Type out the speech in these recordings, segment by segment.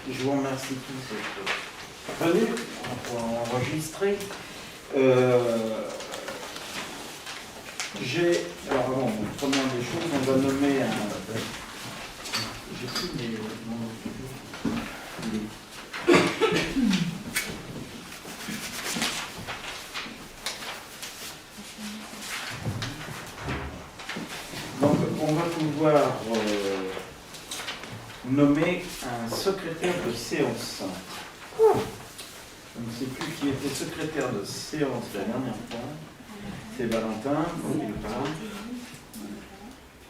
Je vous remercie tous d'être venus pour enregistrer. Alors bon, première des choses, on va nommer un... J'ai pris mes... Donc on va pouvoir nommer un secrétaire de séance. Je ne sais plus qui était secrétaire de séance la dernière fois. C'est Valentin, il n'est pas là.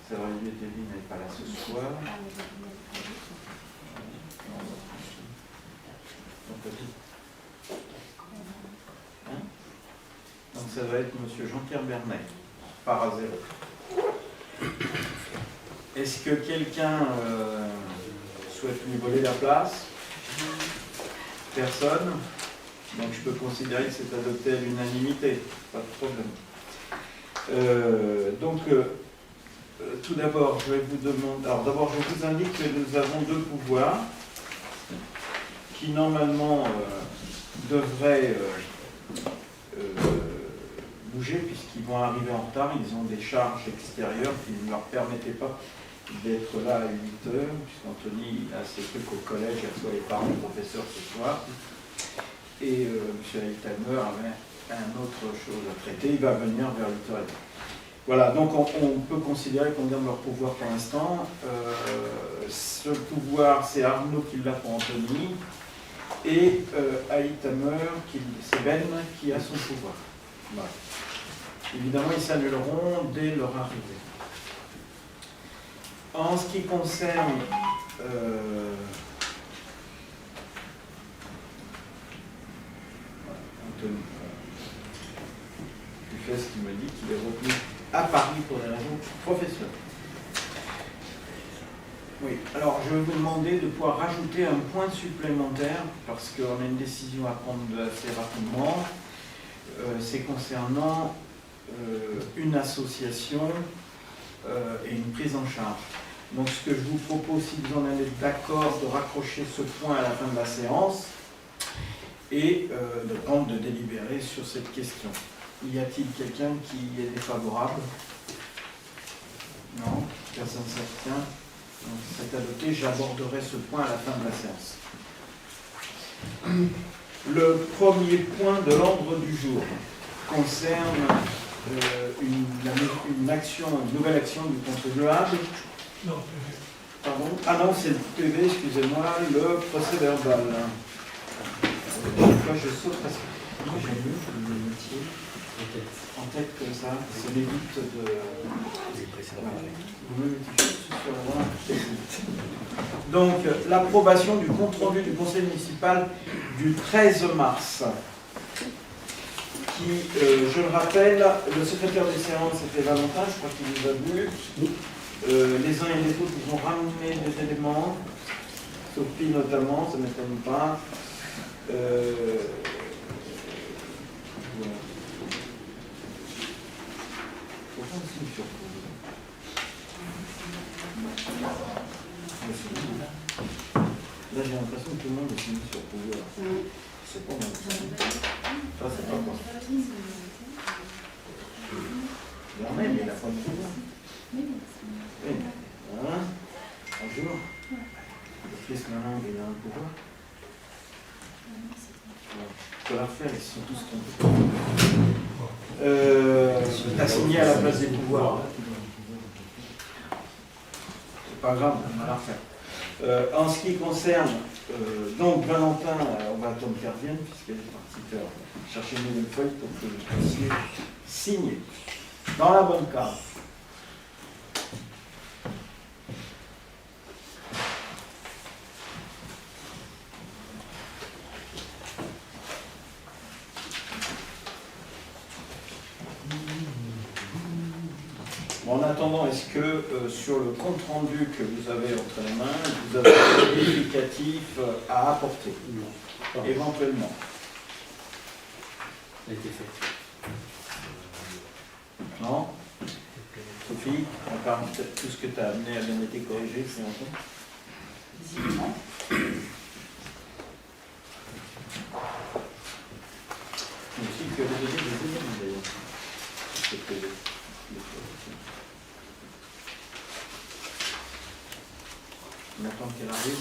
C'est vrai, Olivier Thévy n'est pas là ce soir. Donc ça va être M. Jean-Pierre Bernet, par à zéro. Est-ce que quelqu'un souhaite lui voler la place? Personne. Donc je peux considérer que c'est adopté à l'unanimité, pas de problème. Tout d'abord, je vais vous demander... Alors d'abord, je vous indique que nous avons deux pouvoirs qui normalement devraient bouger puisqu'ils vont arriver en retard. Ils ont des charges extérieures qui ne leur permettaient pas d'être là à 8 heures, puisqu'Anthony a ses trucs au collège, il reçoit les parents du professeur ce soir. Et M. Altamer avait un autre chose à traiter, il va venir vers 8h30. Voilà, donc on peut considérer qu'on garde leur pouvoir pour l'instant. Ce pouvoir, c'est Arnaud qui l'a pour Anthony, et Altamer, c'est Ben qui a son pouvoir. Voilà. Évidemment, ils s'annuleront dès leur arrivée. En ce qui concerne Anthony, tu fais ce qu'il me dit qu'il est retenu à Paris pour des raisons professionnelles. Oui, alors je vais vous demander de pouvoir rajouter un point supplémentaire parce qu'on a une décision à prendre assez rapidement. C'est concernant une association et une prise en charge. Donc ce que je vous propose, si vous en êtes d'accord, de raccrocher ce point à la fin de la séance et de prendre de délibérer sur cette question. Y a-t-il quelqu'un qui est défavorable? Non, personne ne s'abstient. Donc c'est adopté, j'aborderai ce point à la fin de la séance. Le premier point de l'ordre du jour concerne une nouvelle action du contribuable. Non. Pardon? Ah non, c'est le PV, excusez-moi, le procès verbal. Moi, je saute parce que j'ai vu le métier en tête comme ça, c'est l'édite de... Vous me mettez juste sur la voie. Donc, l'approbation du compte-rendu du conseil municipal du 13 mars, qui, je le rappelle, le secrétaire des séances était Valentin, je crois qu'il vous a vu. Les uns et les autres vous ont ramené des éléments, Sophie notamment, ça ne m'étonne pas. Voilà. Pourquoi on signe sur là, j'ai l'impression que tout le monde est signé sur pouvoir. C'est pas mal. Ça, c'est pas moi. Il en est, mais il n'a pas de pouvoir. Oui. Voilà. Bonjour. Le fils Malang, il a un pouvoir. Je peux la refaire, ils sont tous tombés. T'as signé à la place des pouvoirs. C'est pas grave, on va la refaire. En ce qui concerne, donc Valentin, on va attendre qu'elle revienne, puisqu'elle est partie chercher une nouvelle feuille pour que vous puissiez signer dans la bonne case. En attendant, est-ce que sur le compte-rendu que vous avez entre les mains, vous avez un vérificatif à apporter? Non. Éventuellement. Ça a été fait. Non? Sophie, à part tout ce que tu as amené a bien été corrigé, c'est en tout? tu avais donné des éléments d'ailleurs. C'était on attend qu'elle arrive.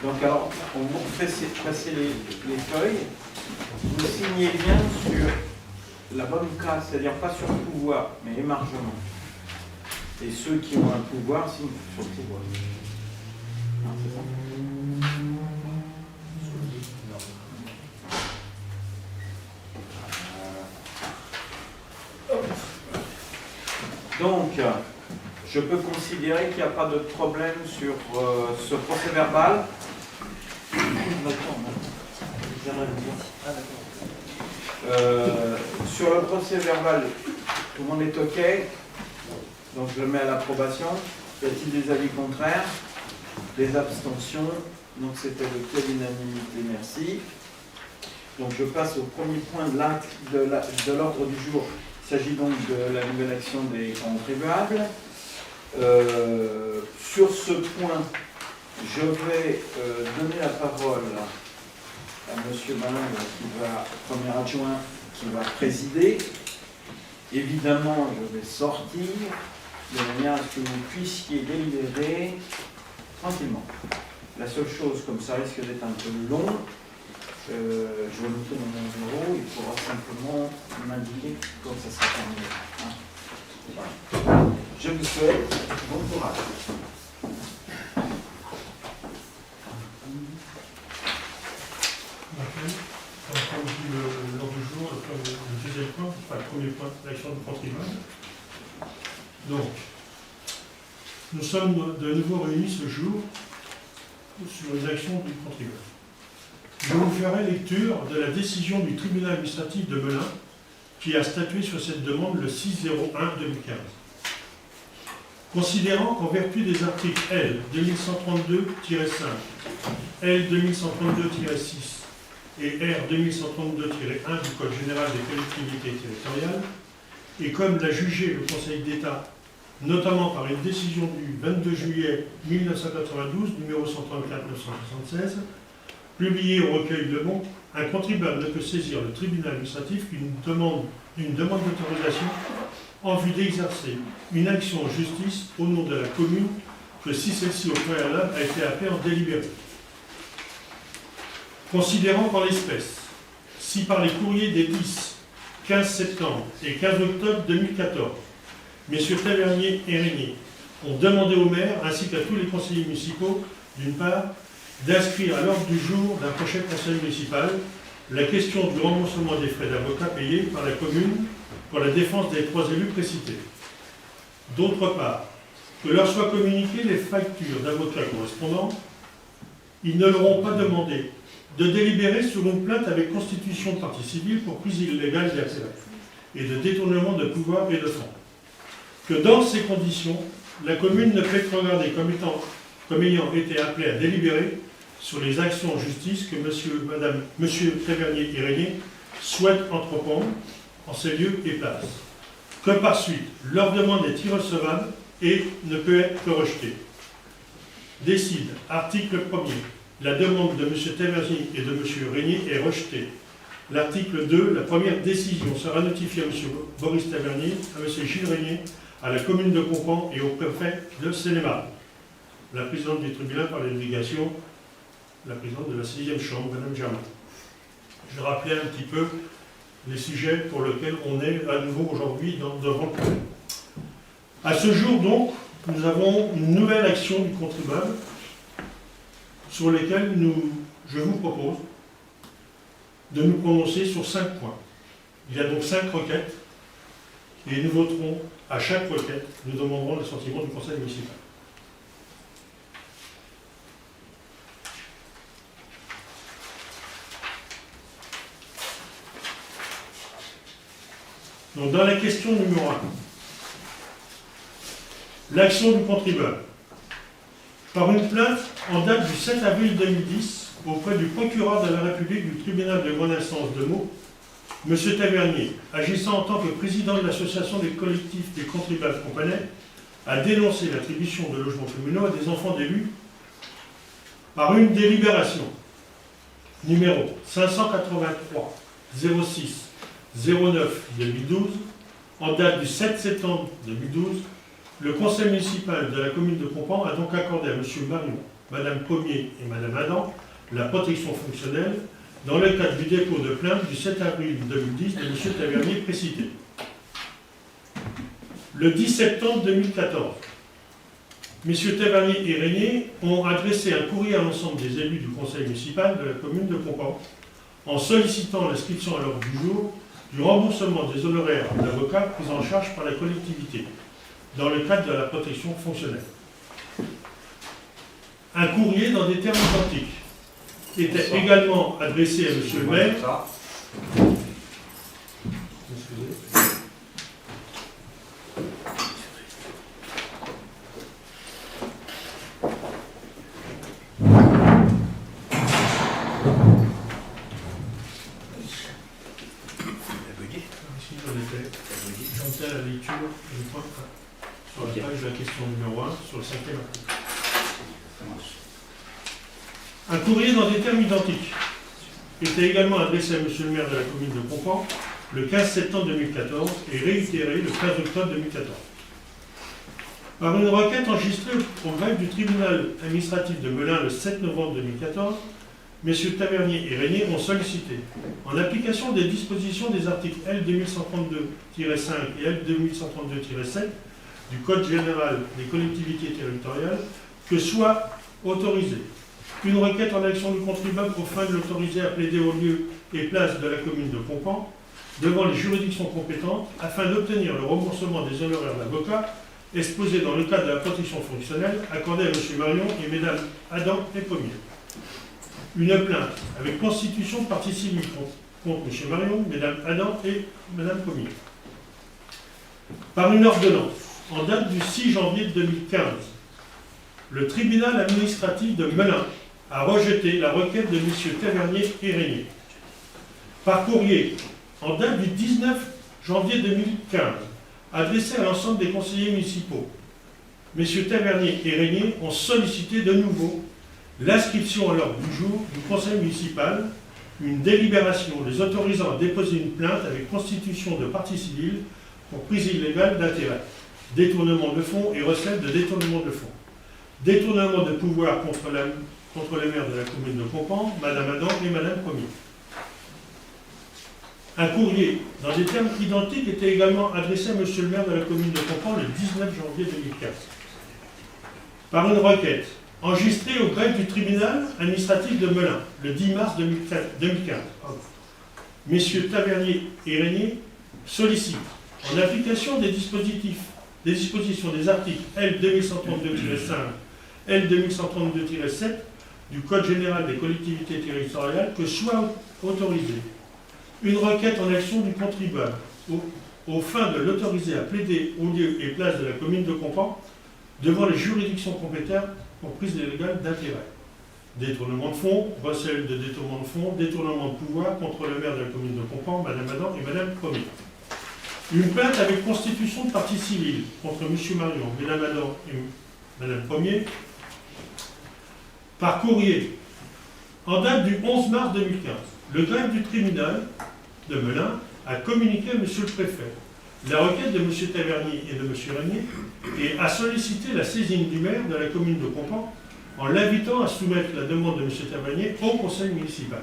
Donc alors, on vous fait passer les feuilles, vous signez bien sur la bonne case, c'est-à-dire pas sur pouvoir, mais émargement. Et ceux qui ont un pouvoir signent sur le pouvoir. Non, c'est ça. Donc, je peux considérer qu'il n'y a pas de problème sur ce procès-verbal. Sur le procès-verbal, tout le monde est OK. Donc, je le mets à l'approbation. Y a-t-il des avis contraires? Des abstentions? Donc, c'était le cas d'unanimité. Merci. Donc, je passe au premier point de l'ordre du jour. Il s'agit donc de la nouvelle action des contribuables. Sur ce point, je vais donner la parole à M. Malingue, premier adjoint, qui va présider. Évidemment, je vais sortir de manière à ce que vous puissiez délibérer tranquillement. La seule chose, comme ça risque d'être un peu long, je vais noter mon numéro, il faudra simplement m'indiquer quand ça sera terminé. Voilà. Je vous souhaite bon courage. L'ordre du jour, le deuxième point, enfin le premier point, l'action du contribuable. Donc, nous sommes de nouveau réunis ce jour sur les actions du contribuable. Je vous ferai lecture de la décision du tribunal administratif de Melun qui a statué sur cette demande le 6/01/2015. Considérant qu'en vertu des articles L. 2132-5, L. 2132-6 et R. 2132-1 du Code général des collectivités territoriales, et comme l'a jugé le Conseil d'État, notamment par une décision du 22 juillet 1992, numéro 134-976, publiée au recueil Le Monde, un contribuable ne peut saisir le tribunal administratif d'une demande d'autorisation en vue d'exercer une action en justice au nom de la commune que si celle-ci au préalable a été appelée en délibéré. Considérant qu'en l'espèce, si par les courriers des 10, 15 septembre et 15 octobre 2014, M. Tavernier et Régnier ont demandé au maire ainsi qu'à tous les conseillers municipaux, d'une part, d'inscrire à l'ordre du jour d'un prochain conseil municipal la question du remboursement des frais d'avocat payés par la commune pour la défense des 3 élus précités. D'autre part, que leur soient communiquées les factures d'avocats correspondants, ils ne leur ont pas demandé de délibérer sur une plainte avec constitution de partie civile pour prise illégale d'intérêt, et de détournement de pouvoir et de fonds. Que dans ces conditions, la commune ne peut être regardée comme ayant été appelée à délibérer sur les actions en justice que monsieur Tavernier et Régnier souhaitent entreprendre en ces lieux et places. Que par suite, leur demande est irrecevable et ne peut être que rejetée. Décide, article 1er, la demande de M. Tavernier et de M. Régnier est rejetée. L'article 2, la première décision sera notifiée à M. Boris Tavernier, à M. Gilles Régnier, à la commune de Conflans et au préfet de Seine-et-Marne. La présidente du tribunal par la délégation, la présidente de la 6e chambre, Mme Germain. Je rappelais un petit peu les sujets pour lesquels on est à nouveau aujourd'hui devant le problème. À ce jour, donc, nous avons une nouvelle action du contribuable sur lesquelles je vous propose de nous prononcer sur 5 points. Il y a donc 5 requêtes et nous voterons à chaque requête, nous demanderons l'assentiment du conseil municipal. Donc, dans la question numéro 1, l'action du contribuable. Par une plainte en date du 7 avril 2010 auprès du procureur de la République du tribunal de grande instance de Meaux, M. Tavernier, agissant en tant que président de l'association des collectifs des contribuables companais, a dénoncé l'attribution de logements communaux à des enfants d'élus par une délibération numéro 583 06 09-2012, en date du 7 septembre 2012, le conseil municipal de la commune de Conflans a donc accordé à M. Marion, Mme Pommier et Mme Adam la protection fonctionnelle dans le cadre du dépôt de plainte du 7 avril 2010 de M. Tavernier précité. Le 10 septembre 2014, M. Tavernier et Régnier ont adressé un courrier à l'ensemble des élus du conseil municipal de la commune de Conflans en sollicitant l'inscription à l'ordre du jour du remboursement des honoraires d'avocats pris en charge par la collectivité dans le cadre de la protection fonctionnelle. Un courrier dans des termes identiques était également adressé à M. le maire. J'entends la lecture sur la page de la question numéro 1, sur le 5e article. Un courrier dans des termes identiques était également adressé à M. le maire de la commune de Conflans le 15 septembre 2014 et réitéré le 15 octobre 2014. Par une requête enregistrée au greffe du tribunal administratif de Melun le 7 novembre 2014, M. Tavernier et Régnier ont sollicité, en application des dispositions des articles L. 2132-5 et L. 2132-7 du Code général des collectivités territoriales, que soit autorisée une requête en action du contribuable aux fins de l'autoriser à plaider au lieu et place de la commune de Conflans devant les juridictions compétentes afin d'obtenir le remboursement des honoraires d'avocat exposés dans le cadre de la protection fonctionnelle accordée à M. Marion et Mmes Adam et Pommier. Une plainte avec constitution de partie civile contre M. Marion, Mme Adam et Mme Pommier. Par une ordonnance en date du 6 janvier 2015, le tribunal administratif de Melun a rejeté la requête de M. Tavernier et Régnier. Par courrier en date du 19 janvier 2015, adressé à l'ensemble des conseillers municipaux, M. Tavernier et Régnier ont sollicité de nouveau l'inscription à l'ordre du jour du conseil municipal, une délibération les autorisant à déposer une plainte avec constitution de partie civile pour prise illégale d'intérêt, détournement de fonds et recette de détournement de fonds, détournement de pouvoir contre les maires de la commune de Conflans, Mme Adam et Mme Pommier. Un courrier dans des termes identiques était également adressé à M. le maire de la commune de Conflans le 19 janvier 2015. Par une requête enregistrée au greffe du tribunal administratif de Melun le 10 mars 2015, M. Tavernier et Régnier sollicitent, en application des dispositions des articles L. 2132-5, L. 2132-7 du Code général des collectivités territoriales, que soit autorisée une requête en action du contribuable aux fins de l'autoriser à plaider au lieu et place de la commune de Compan devant les juridictions compétentes pour prise illégale d'intérêt. Détournement de fonds, recel de détournement de fonds, détournement de pouvoir contre le maire de la commune de Compan, Madame Adam et Madame Premier. Une plainte avec constitution de partie civile contre M. Marion, Madame Adam et Madame Premier par courrier en date du 11 mars 2015. Le greffe du tribunal de Melun a communiqué à M. le préfet la requête de M. Tavernier et de M. Régnier et a sollicité la saisine du maire de la commune de Compan en l'invitant à soumettre la demande de M. Tavernier au conseil municipal.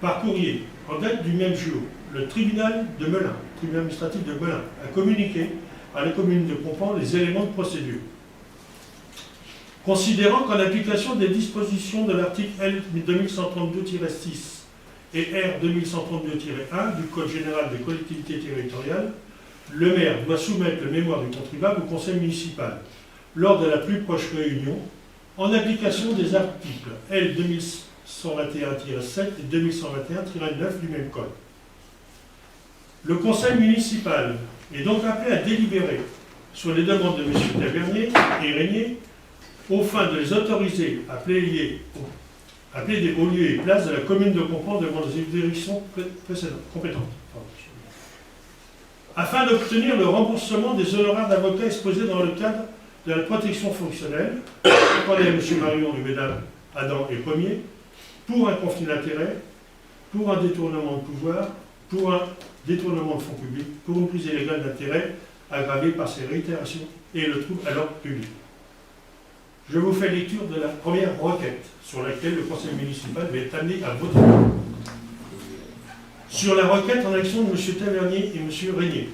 Par courrier, en date du même jour, le tribunal de Melun, le tribunal administratif de Melun, a communiqué à la commune de Compan les éléments de procédure. Considérant qu'en application des dispositions de l'article L 2132-6 et R 2132-1 du Code général des collectivités territoriales, le maire doit soumettre le mémoire du contribuable au conseil municipal lors de la plus proche réunion, en application des articles L 2121-7 et 2121-9 du même code. Le conseil municipal est donc appelé à délibérer sur les demandes de M. Tavernier et Régnier aux fins de les autoriser à plaider au lieu et place de la commune de Compan devant les juridictions compétentes, afin d'obtenir le remboursement des honoraires d'avocat exposés dans le cadre de la protection fonctionnelle accordée à M. Marion et Mme Adam et Premier pour un conflit d'intérêts, pour un détournement de pouvoir, pour un détournement de fonds publics, pour une prise illégale d'intérêt aggravée par ces réitérations et le trouble à l'ordre public. Je vous fais lecture de la première requête sur laquelle le conseil municipal va être amené à voter. Sur la requête en action de M. Tavernier et M. Régnier,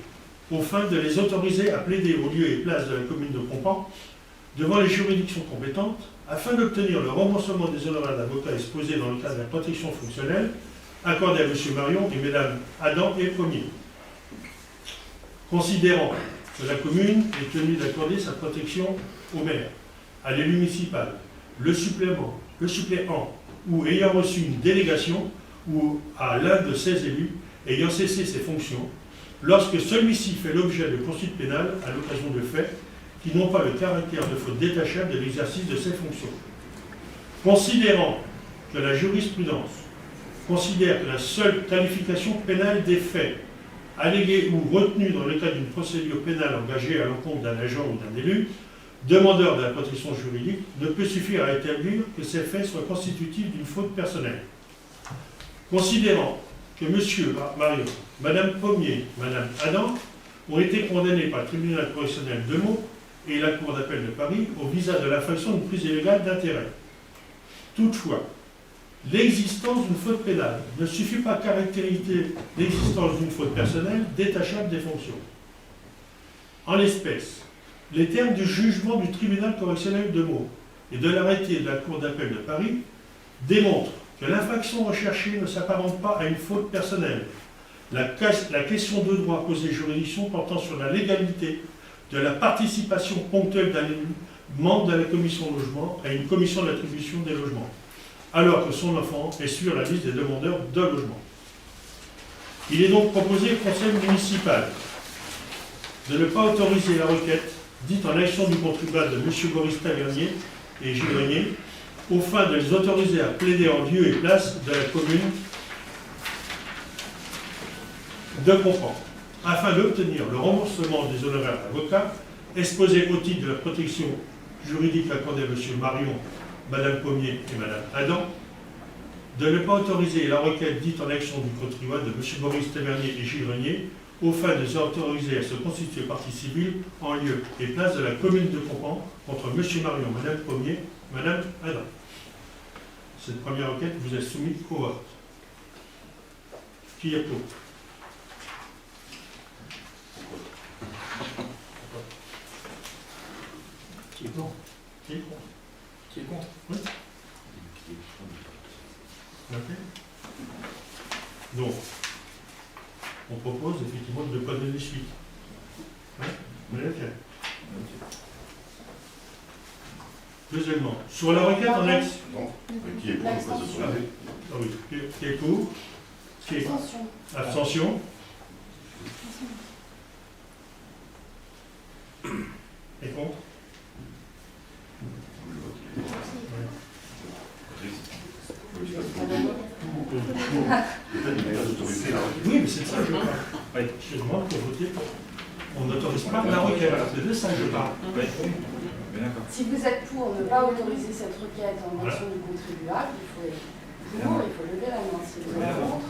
aux fins de les autoriser à plaider au lieu et place de la commune de Compan devant les juridictions compétentes afin d'obtenir le remboursement des honoraires d'avocat exposés dans le cadre de la protection fonctionnelle accordée à M. Marion et Mme Adam et Premier. Considérant que la commune est tenue d'accorder sa protection au maire, à l'élu municipal, le suppléant ou ayant reçu une délégation ou à l'un de ses élus ayant cessé ses fonctions, lorsque celui-ci fait l'objet de poursuites pénales à l'occasion de faits qui n'ont pas le caractère de faute détachable de l'exercice de ses fonctions. Considérant que la jurisprudence considère que la seule qualification pénale des faits allégués ou retenus dans le cadre d'une procédure pénale engagée à l'encontre d'un agent ou d'un élu, demandeur de la protection juridique, ne peut suffire à établir que ces faits soient constitutifs d'une faute personnelle. Considérant que M. Marion, Mme Pommier, Mme Adam ont été condamnés par le tribunal correctionnel de Meaux et la Cour d'appel de Paris au visa de l'infraction d'une prise illégale d'intérêt. Toutefois, l'existence d'une faute pénale ne suffit pas à caractériser l'existence d'une faute personnelle détachable des fonctions. En l'espèce, les termes du jugement du tribunal correctionnel de Meaux et de l'arrêté de la Cour d'appel de Paris démontrent que l'infraction recherchée ne s'apparente pas à une faute personnelle. La question de droit posée juridiction portant sur la légalité de la participation ponctuelle d'un élu membre de la commission logement à une commission d'attribution des logements, alors que son enfant est sur la liste des demandeurs de logement. Il est donc proposé au conseil municipal de ne pas autoriser la requête dite en action du contribuable de M. Boris Tavernier et Gilles Régnier, aux fins de les autoriser à plaider en lieu et place de la commune de Compan, afin d'obtenir le remboursement des honoraires d'avocat exposés au titre de la protection juridique accordée à M. Marion, Mme Pommier et Mme Adam, de ne pas autoriser la requête dite en action du contribuable de M. Boris Tavernier et Gilles Régnier, aux fins de les autoriser à se constituer partie civile en lieu et place de la commune de Compan contre M. Marion, Mme Pommier, Mme Adam. Cette première requête vous est soumise au vote. Qui est pour? Qui est pour? Qui est contre? Qui est contre? Oui. Ok. Donc, on propose effectivement de ne pas donner suite. Hein? Mais ok. Deuxièmement, sur la requête en ex. Non. Qui est pour ne pas se soulever? Ah oui. Qui est pour? Qui est Abstention. abstention. Et contre? Oui, mais c'est de ça que je parle. Je demande pour voter pour. On n'autorise pas la requête, c'est de ça que je parle. Si vous êtes pour ne pas autoriser cette requête en action du contribuable, il faut être pour, il faut lever la main. Si vous êtes contre,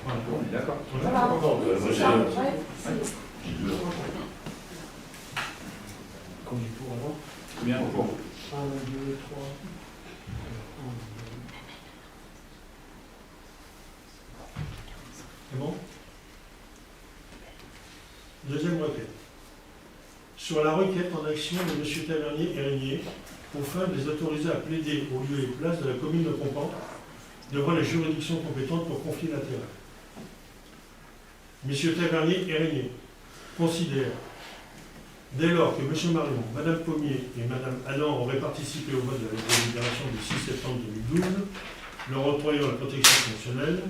Voilà. On est d'accord. voilà. C'est ça, ouais, c'est- Combien pour avant? Combien pour? 1, 2, 3. C'est bon? Deuxième requête. Sur la requête en action de M. Tavernier et Régnier, aux fins de les autoriser à plaider au lieu et place de la commune de Pompan devant les juridictions compétentes pour conflit d'intérêts. M. Tavernier et Régnier considèrent, dès lors que M. Marion, Mme Pommier et Mme Adam auraient participé au vote de la délibération du 6 septembre 2012, leur octroyant la protection fonctionnelle,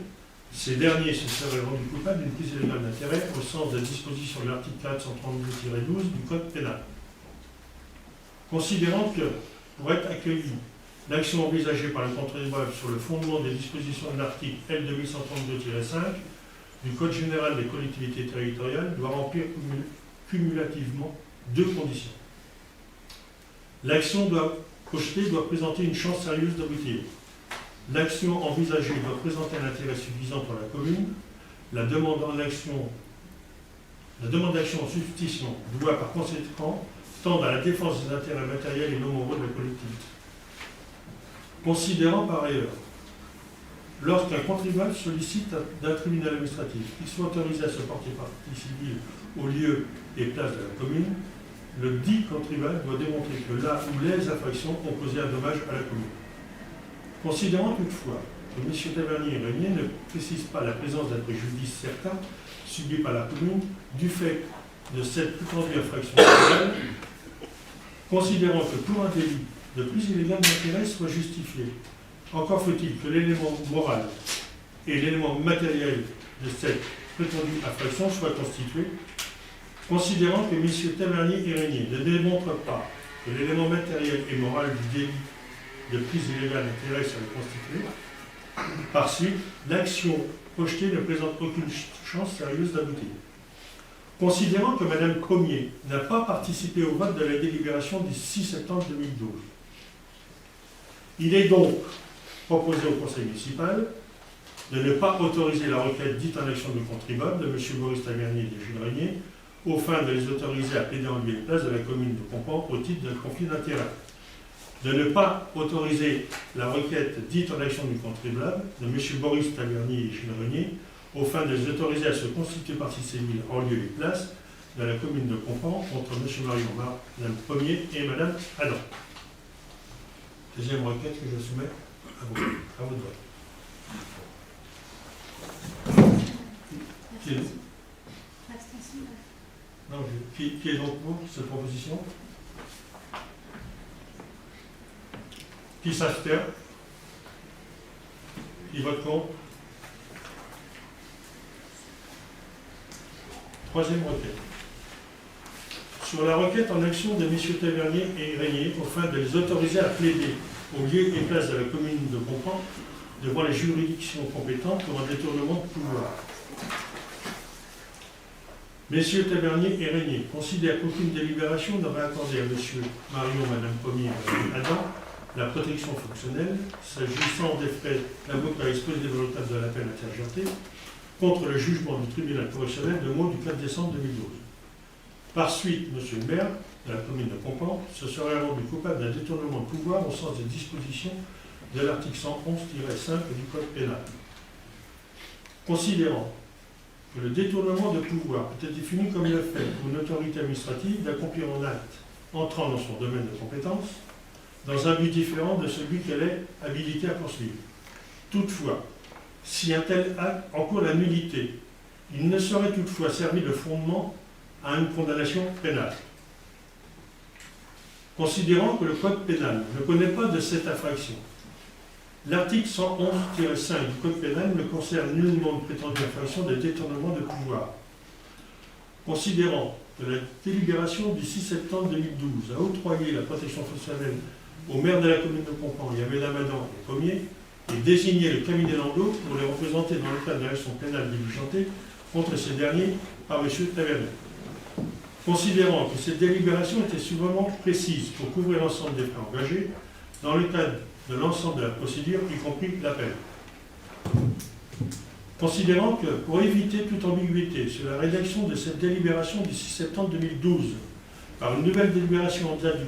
ces derniers se seraient rendus coupables d'une prise illégale d'intérêt au sens de la disposition de l'article 432-12 du Code pénal. Considérant que, pour être accueillie, l'action envisagée par le contribuable sur le fondement des dispositions de l'article L. 2132-5 du Code général des collectivités territoriales doit remplir cumulativement deux conditions. L'action projetée doit présenter une chance sérieuse d'aboutir. L'action envisagée doit présenter un intérêt suffisant pour la commune. La demande d'action en substitution doit par conséquent tendre à la défense des intérêts matériels et non moraux de la collectivité. Considérant par ailleurs, lorsqu'un contribuable sollicite d'un tribunal administratif qu'il soit autorisé à se porter partie civile au lieu et place de la commune, le dit contribuable doit démontrer que là où les infractions ont causé un dommage à la commune. Considérant toutefois que M. Tavernier et Régnier ne précisent pas la présence d'un préjudice certain subi par la commune du fait de cette prétendue infraction pénale, considérant que pour un délit de prise illégale d'intérêt soit justifié, encore faut-il que l'élément moral et l'élément matériel de cette prétendue infraction soient constitués, considérant que M. Tavernier et Régnier ne démontrent pas que l'élément matériel et moral du délit de prise illégale d'intérêt serait constitué, par suite, l'action projetée ne présente aucune chance sérieuse d'aboutir. Considérant que Mme Pommier n'a pas participé au vote de la délibération du 6 septembre 2012, il est donc proposé au conseil municipal de ne pas autoriser la requête dite en action du contribuable de M. Maurice Tavernier et de Jules Régnier, aux fins de les autoriser à plaider en lieu et place de la commune de Pompan au titre d'un conflit d'intérêts. De ne pas autoriser la requête dite en action du contribuable de M. Maurice Tavernier et Jules Régnier, aux fins de les autoriser à se constituer partie civile en lieu et place de la commune de Pompan contre M. Marion, Mme Pommier et Mme Adam. Deuxième requête que je soumets à vous de vote. Qui est, non, qui est donc pour cette proposition? Qui s'abstient? Qui vote contre? Troisième requête. Sur la requête en action de M. Tavernier et Régnier, aux fins de les autoriser à plaider au lieu et place de la commune de Pompan devant les juridictions compétentes pour un détournement de pouvoir. M. Tavernier et Régnier considèrent qu'aucune délibération n'aurait accordé à M. Marion, Mme Pommier et Mme Adam la protection fonctionnelle, s'agissant des frais d'avocat exposés volontaires de l'appel interjeté contre le jugement du tribunal correctionnel de Meaux du 4 décembre 2012. Par suite, M. le maire de la commune de Pompan se serait rendu coupable d'un détournement de pouvoir au sens des dispositions de l'article 111-5 du Code pénal. Considérant que le détournement de pouvoir peut être défini comme le fait pour une autorité administrative d'accomplir un acte entrant dans son domaine de compétence dans un but différent de celui qu'elle est habilitée à poursuivre. Toutefois, si un tel acte encourt la nullité, il ne saurait toutefois servir de fondement à une condamnation pénale. Considérant que le Code pénal ne connaît pas de cette infraction, l'article 111-5 du Code pénal ne concerne nullement une prétendue infraction de détournement de pouvoir. Considérant que la délibération du 6 septembre 2012 a octroyé la protection fonctionnelle au maire de la commune de Pompan et à Mesdames Adam et Pommier, et désigné le cabinet Landau pour les représenter dans le cadre de l'action pénale diligentée contre ces derniers par M. Tavernier. Considérant que cette délibération était suffisamment précise pour couvrir l'ensemble des frais engagés dans le cadre de l'ensemble de la procédure, y compris l'appel. Considérant que, pour éviter toute ambiguïté sur la rédaction de cette délibération du 6 septembre 2012, par une nouvelle délibération en date du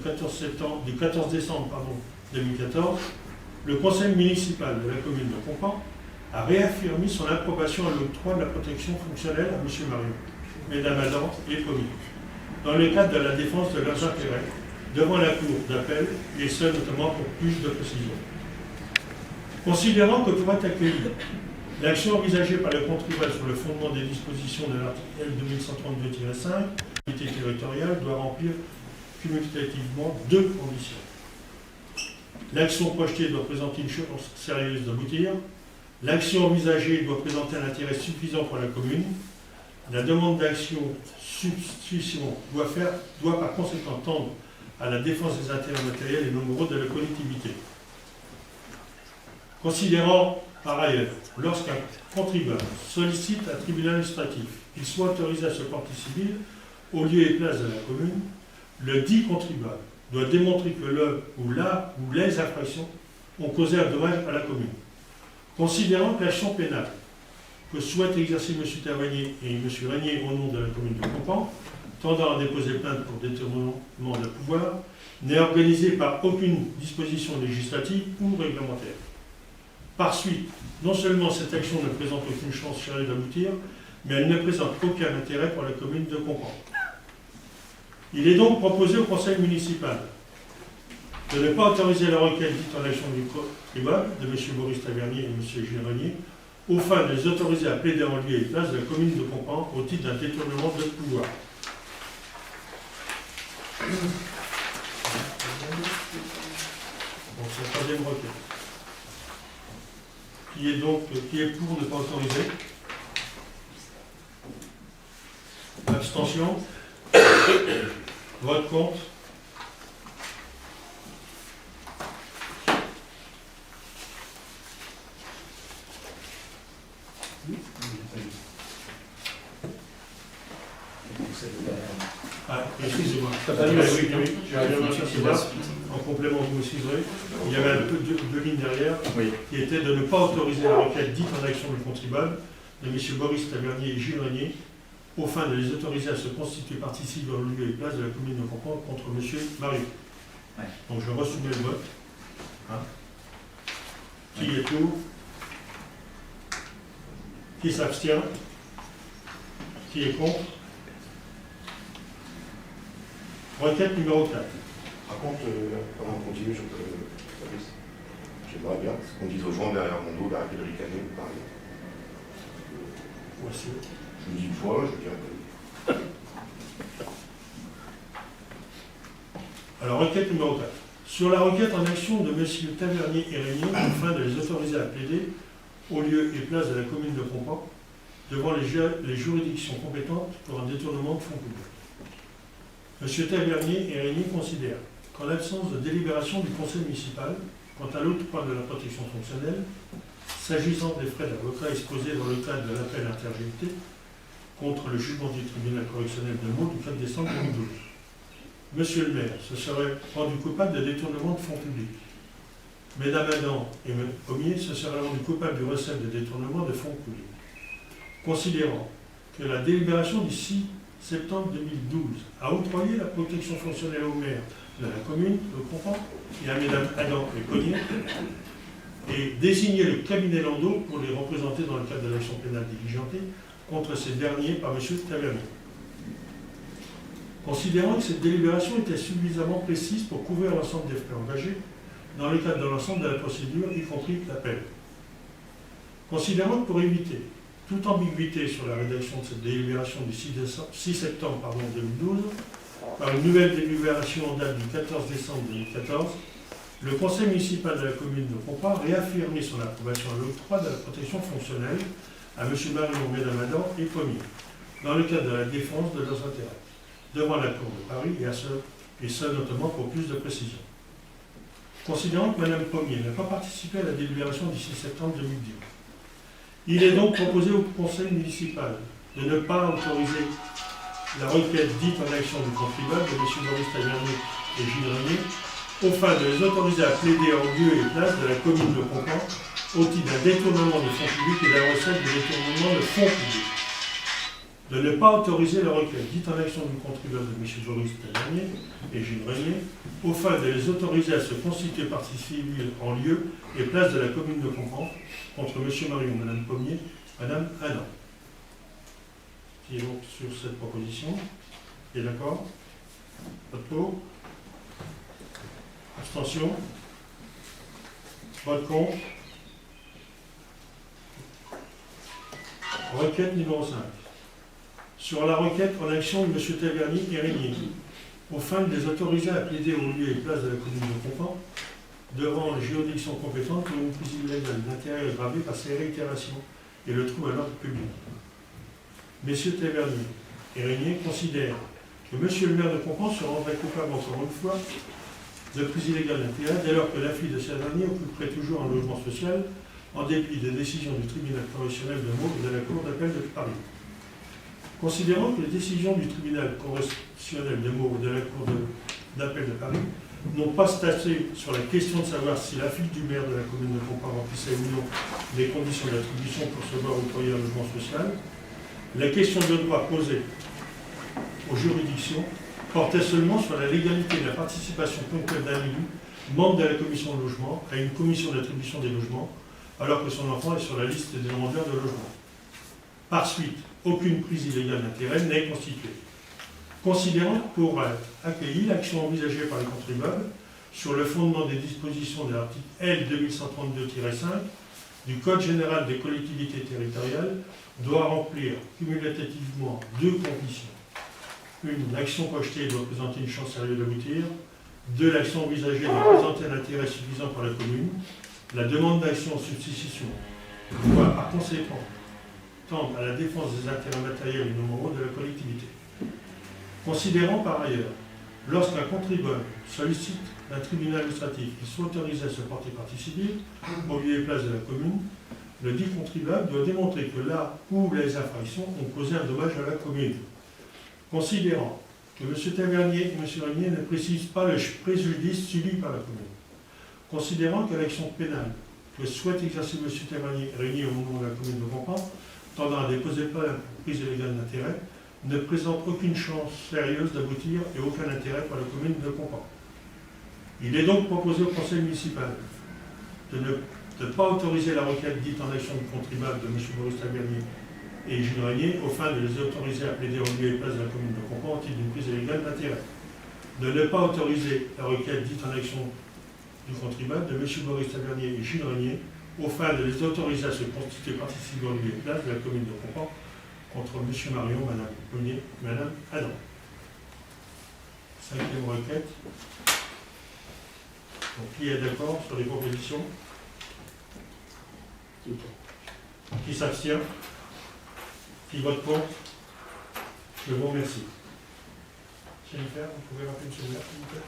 14 décembre 2014, le conseil municipal de la commune de Pompan a réaffirmé son approbation à l'octroi de la protection fonctionnelle à M. Marion, Mesdames Adam et Pommier, dans le cadre de la défense de leurs intérêts devant la cour d'appel, et ce notamment pour plus de précision. Considérant que pour être accueillie, l'action envisagée par le contribuable sur le fondement des dispositions de l'article L 2132-5, l'unité territoriale doit remplir cumulativement deux conditions. L'action projetée doit présenter une chance sérieuse d'aboutir. L'action envisagée doit présenter un intérêt suffisant pour la commune. La demande d'action substitution doit par conséquent tendre à la défense des intérêts matériels et nombreux de la collectivité. Considérant par ailleurs, lorsqu'un contribuable sollicite un tribunal administratif qu'il soit autorisé à se porter civil au lieu et place de la commune, le dit contribuable doit démontrer que le ou la ou les infractions ont causé un dommage à la commune. Considérant que l'action pénale que souhaite exercer M. Tavernier et M. Régnier au nom de la commune de Pompan, tendant à déposer plainte pour détournement de pouvoir, n'est organisée par aucune disposition législative ou réglementaire. Par suite, non seulement cette action ne présente aucune chance sérieuse d'aboutir, mais elle ne présente aucun intérêt pour la commune de Pompan. Il est donc proposé au conseil municipal de ne pas autoriser la requête dite en action du contribuable de M. Boris Tavernier et M. Gilles Régnier, au fin de les autoriser à plaider en lieu et place de la commune de Pompan au titre d'un détournement de pouvoir. Donc c'est la troisième requête. Qui est pour ne pas autoriser? Abstention. Vote contre. Ah, excusez-moi. En complément, vous m'excuserez. Il y avait un peu deux lignes derrière, oui, qui était de ne pas autoriser la requête dite en action du contribuable de M. Boris Tavernier et Gilles Régnier, au fin de les autoriser à se constituer partie civile dans le lieu et place de la commune de Pompan contre M. Marion. Ouais. Donc je resoumets le vote. Hein? Qui est pour? Qui s'abstient? Qui est contre? Requête numéro 4. Par contre, avant de continuer, j'aimerais bien qu'on dise aux gens derrière mon dos d'arrêter de ricaner ou parler. Voici. Je vous dis une fois, je dirais pas. Alors, requête numéro 4. Sur la requête en action de M. Tavernier et Régnier, afin de les autoriser à plaider au lieu et place de la commune de Pompan devant les juridictions compétentes pour un détournement de fonds publics. M. Tavernier et Régnier considèrent qu'en l'absence de délibération du conseil municipal quant à l'octroi de la protection fonctionnelle, s'agissant des frais d'avocat exposés dans le cadre de l'appel interjeté contre le jugement du tribunal correctionnel de Meaux du 4 décembre 2012, Monsieur le maire se serait rendu coupable de détournement de fonds publics. Mesdames Adam et M. Pommier se seraient rendus coupables du recel de détournement de fonds publics. Considérant que la délibération du 6 septembre 2012 a octroyé la protection fonctionnelle au maire de la commune de Pompan et à Mesdames Adam et Pommier et désigné le cabinet Landau pour les représenter dans le cadre de l'action pénale diligentée contre ces derniers par M. Tavernier. Considérant que cette délibération était suffisamment précise pour couvrir l'ensemble des frais engagés dans le cadre de l'ensemble de la procédure, y compris l'appel. Considérant que pour éviter toute ambiguïté sur la rédaction de cette délibération du 6 septembre 2012, par une nouvelle délibération en date du 14 décembre 2014, le conseil municipal de la commune de Pompan a réaffirmé son approbation à l'octroi de la protection fonctionnelle à M. Marion, Mesdames Adam et Pommier, dans le cadre de la défense de leurs intérêts, devant la Cour de Paris, et ce notamment pour plus de précision. Considérant que Mme Pommier n'a pas participé à la délibération du 6 septembre 2010, il est donc proposé au Conseil municipal de ne pas autoriser la requête dite en action du contribuable de M. Maurice Tavernier et Gilles Régnier, au fin de les autoriser à plaider en lieu et place de la commune de Conflans au titre d'un détournement de fonds publics et d'un recette de détournement de fonds publics. De ne pas autoriser la requête dite en action du contribuable de M. Maurice Tavernier et Gilles Régnier, au fin de les autoriser à se constituer partie civile en lieu et place de la commune de Conflans contre M. Marion, Mme Pommier, Mme Adam. Qui est donc sur cette proposition? Est d'accord? Vote pour? Abstention? Vote contre? Requête numéro 5. Sur la requête en action de M. Tavernier et Régnier, au fin de les autoriser à plaider au lieu et place de la commune de Conflans devant les juridictions compétentes pour une prise illégale d'intérêt aggravé par ses réitérations et le trouble à l'ordre public. M. Tavernier et Régnier considèrent que M. le maire de Conflans se rendrait coupable encore une fois de prise illégale d'intérêt dès lors que la fille de Tavernier occuperait toujours un logement social en dépit des décisions du tribunal correctionnel de Meaux et de la Cour d'appel de Paris. Considérant que les décisions du tribunal correctionnel de Meaux et de la Cour d'appel de Paris n'ont pas statué sur la question de savoir si la fille du maire de la commune de Conflans remplissait ou non les conditions d'attribution pour se voir octroyer un logement social, la question de droit posée aux juridictions portait seulement sur la légalité de la participation ponctuelle d'un élu, membre de la commission de logement, à une commission d'attribution des logements, alors que son enfant est sur la liste des demandeurs de logement. Par suite, aucune prise illégale d'intérêt n'est constituée. Considérant pour accueillir l'action envisagée par les contribuables sur le fondement des dispositions de l'article L. 2132-5 du Code général des collectivités territoriales, doit remplir cumulativement deux conditions. Une, l'action projetée doit présenter une chance sérieuse d'aboutir. Deux, l'action envisagée doit présenter un intérêt suffisant pour la commune. La demande d'action en substitution doit par conséquent tendre à la défense des intérêts matériels et moraux de la collectivité. Considérant par ailleurs, lorsqu'un contribuable sollicite d'un tribunal administratif qui soit autorisé à se porter partie civile au lieu et place de la commune, le dit contribuable doit démontrer que là où les infractions ont causé un dommage à la commune. Considérant que M. Tavernier et M. Régnier ne précisent pas le préjudice subi par la commune, considérant que l'action pénale que souhaite exercer M. Tavernier et Régnier au nom de la commune de Conflans, tendant à déposer pas la prise illégale d'intérêt, ne présente aucune chance sérieuse d'aboutir et aucun intérêt pour la commune de Conflans. Il est donc proposé au conseil municipal de ne pas autoriser la requête dite en action du contribuable de M. Maurice Tavernier et Gilles Régnier, au fin de les autoriser à plaider en lieu et place de la commune de Conflans au titre d'une prise illégale d'intérêt. De ne pas autoriser la requête dite en action du contribuable de M. Maurice Tavernier et Gilles Régnier, au fin de les autoriser à se constituer partie civile en lieu et place de la commune de Conflans contre M. Marion, Mme Pommier, Mme Adam. Cinquième requête. Donc, qui est d'accord sur les propositions? Qui s'abstient? Qui vote contre? Je vous remercie. Jennifer, vous pouvez rappeler M. le maire, s'il vous plaît?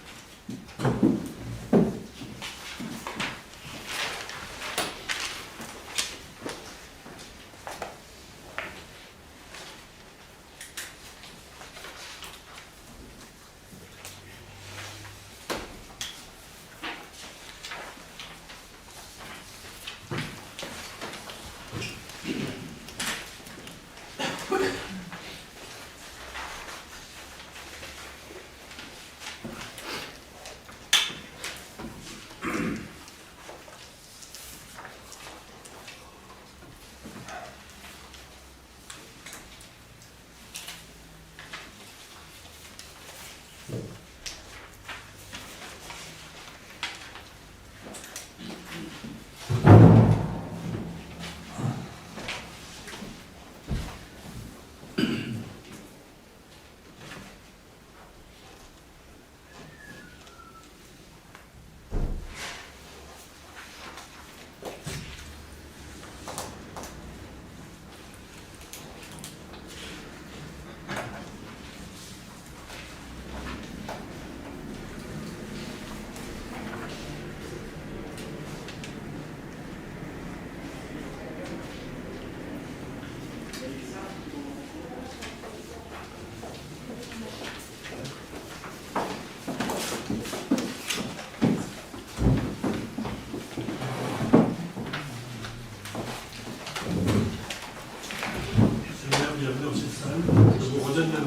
bienvenue dans cette salle. Je vous redonne la main.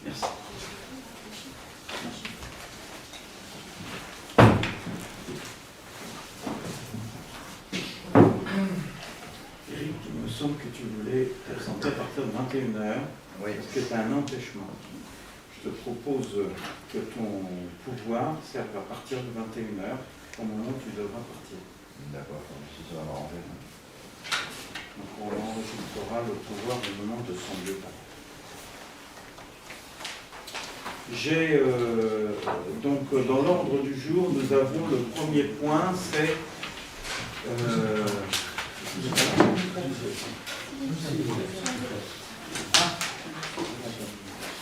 Merci. Eric, il me semble que tu voulais te présenter à partir de 21h, Oui. parce que tu as un empêchement. Je te propose que ton pouvoir serve à partir de 21h, au moment où tu devras partir. D'accord, si ça va m'arranger. Donc on enregistrera le pouvoir au moment de son départ. J'ai donc dans l'ordre du jour, nous avons le premier point, c'est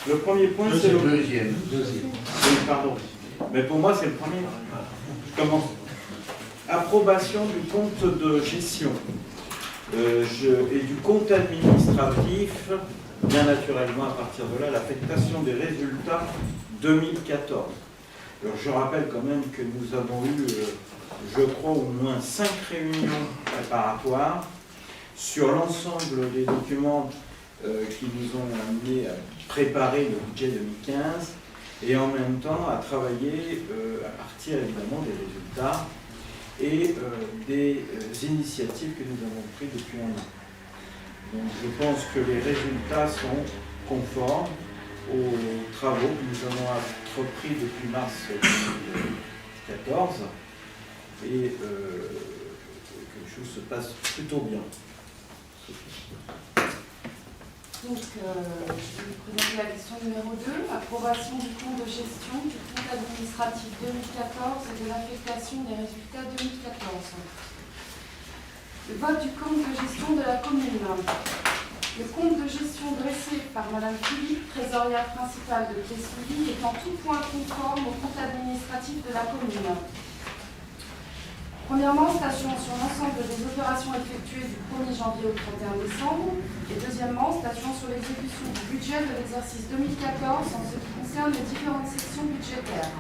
le premier point, c'est le Deuxième. oui, pardon. Mais pour moi, c'est le premier. Je commence. Approbation du compte de gestion et du compte administratif, bien naturellement à partir de là, l'affectation des résultats 2014. Alors, je rappelle quand même que nous avons eu, je crois, au moins 5 réunions préparatoires sur l'ensemble des documents qui nous ont amenés à préparer le budget 2015 et en même temps à travailler à partir évidemment des résultats et des initiatives que nous avons prises depuis un an. Donc je pense que les résultats sont conformes aux travaux que nous avons entrepris depuis mars 2014 et que les choses se passent plutôt bien. Donc, je vais vous présenter la question numéro 2, approbation du compte de gestion du compte administratif 2014 et de l'affectation des résultats 2014. Le vote du compte de gestion de la commune. Le compte de gestion dressé par Madame Philippe, trésorière principale de Plessouilly, est en tout point conforme au compte administratif de la commune. Premièrement, statuant sur l'ensemble des opérations effectuées du 1er janvier au 31 décembre. Et deuxièmement, statuant sur l'exécution du budget de l'exercice 2014 en ce qui concerne les différentes sections budgétaires.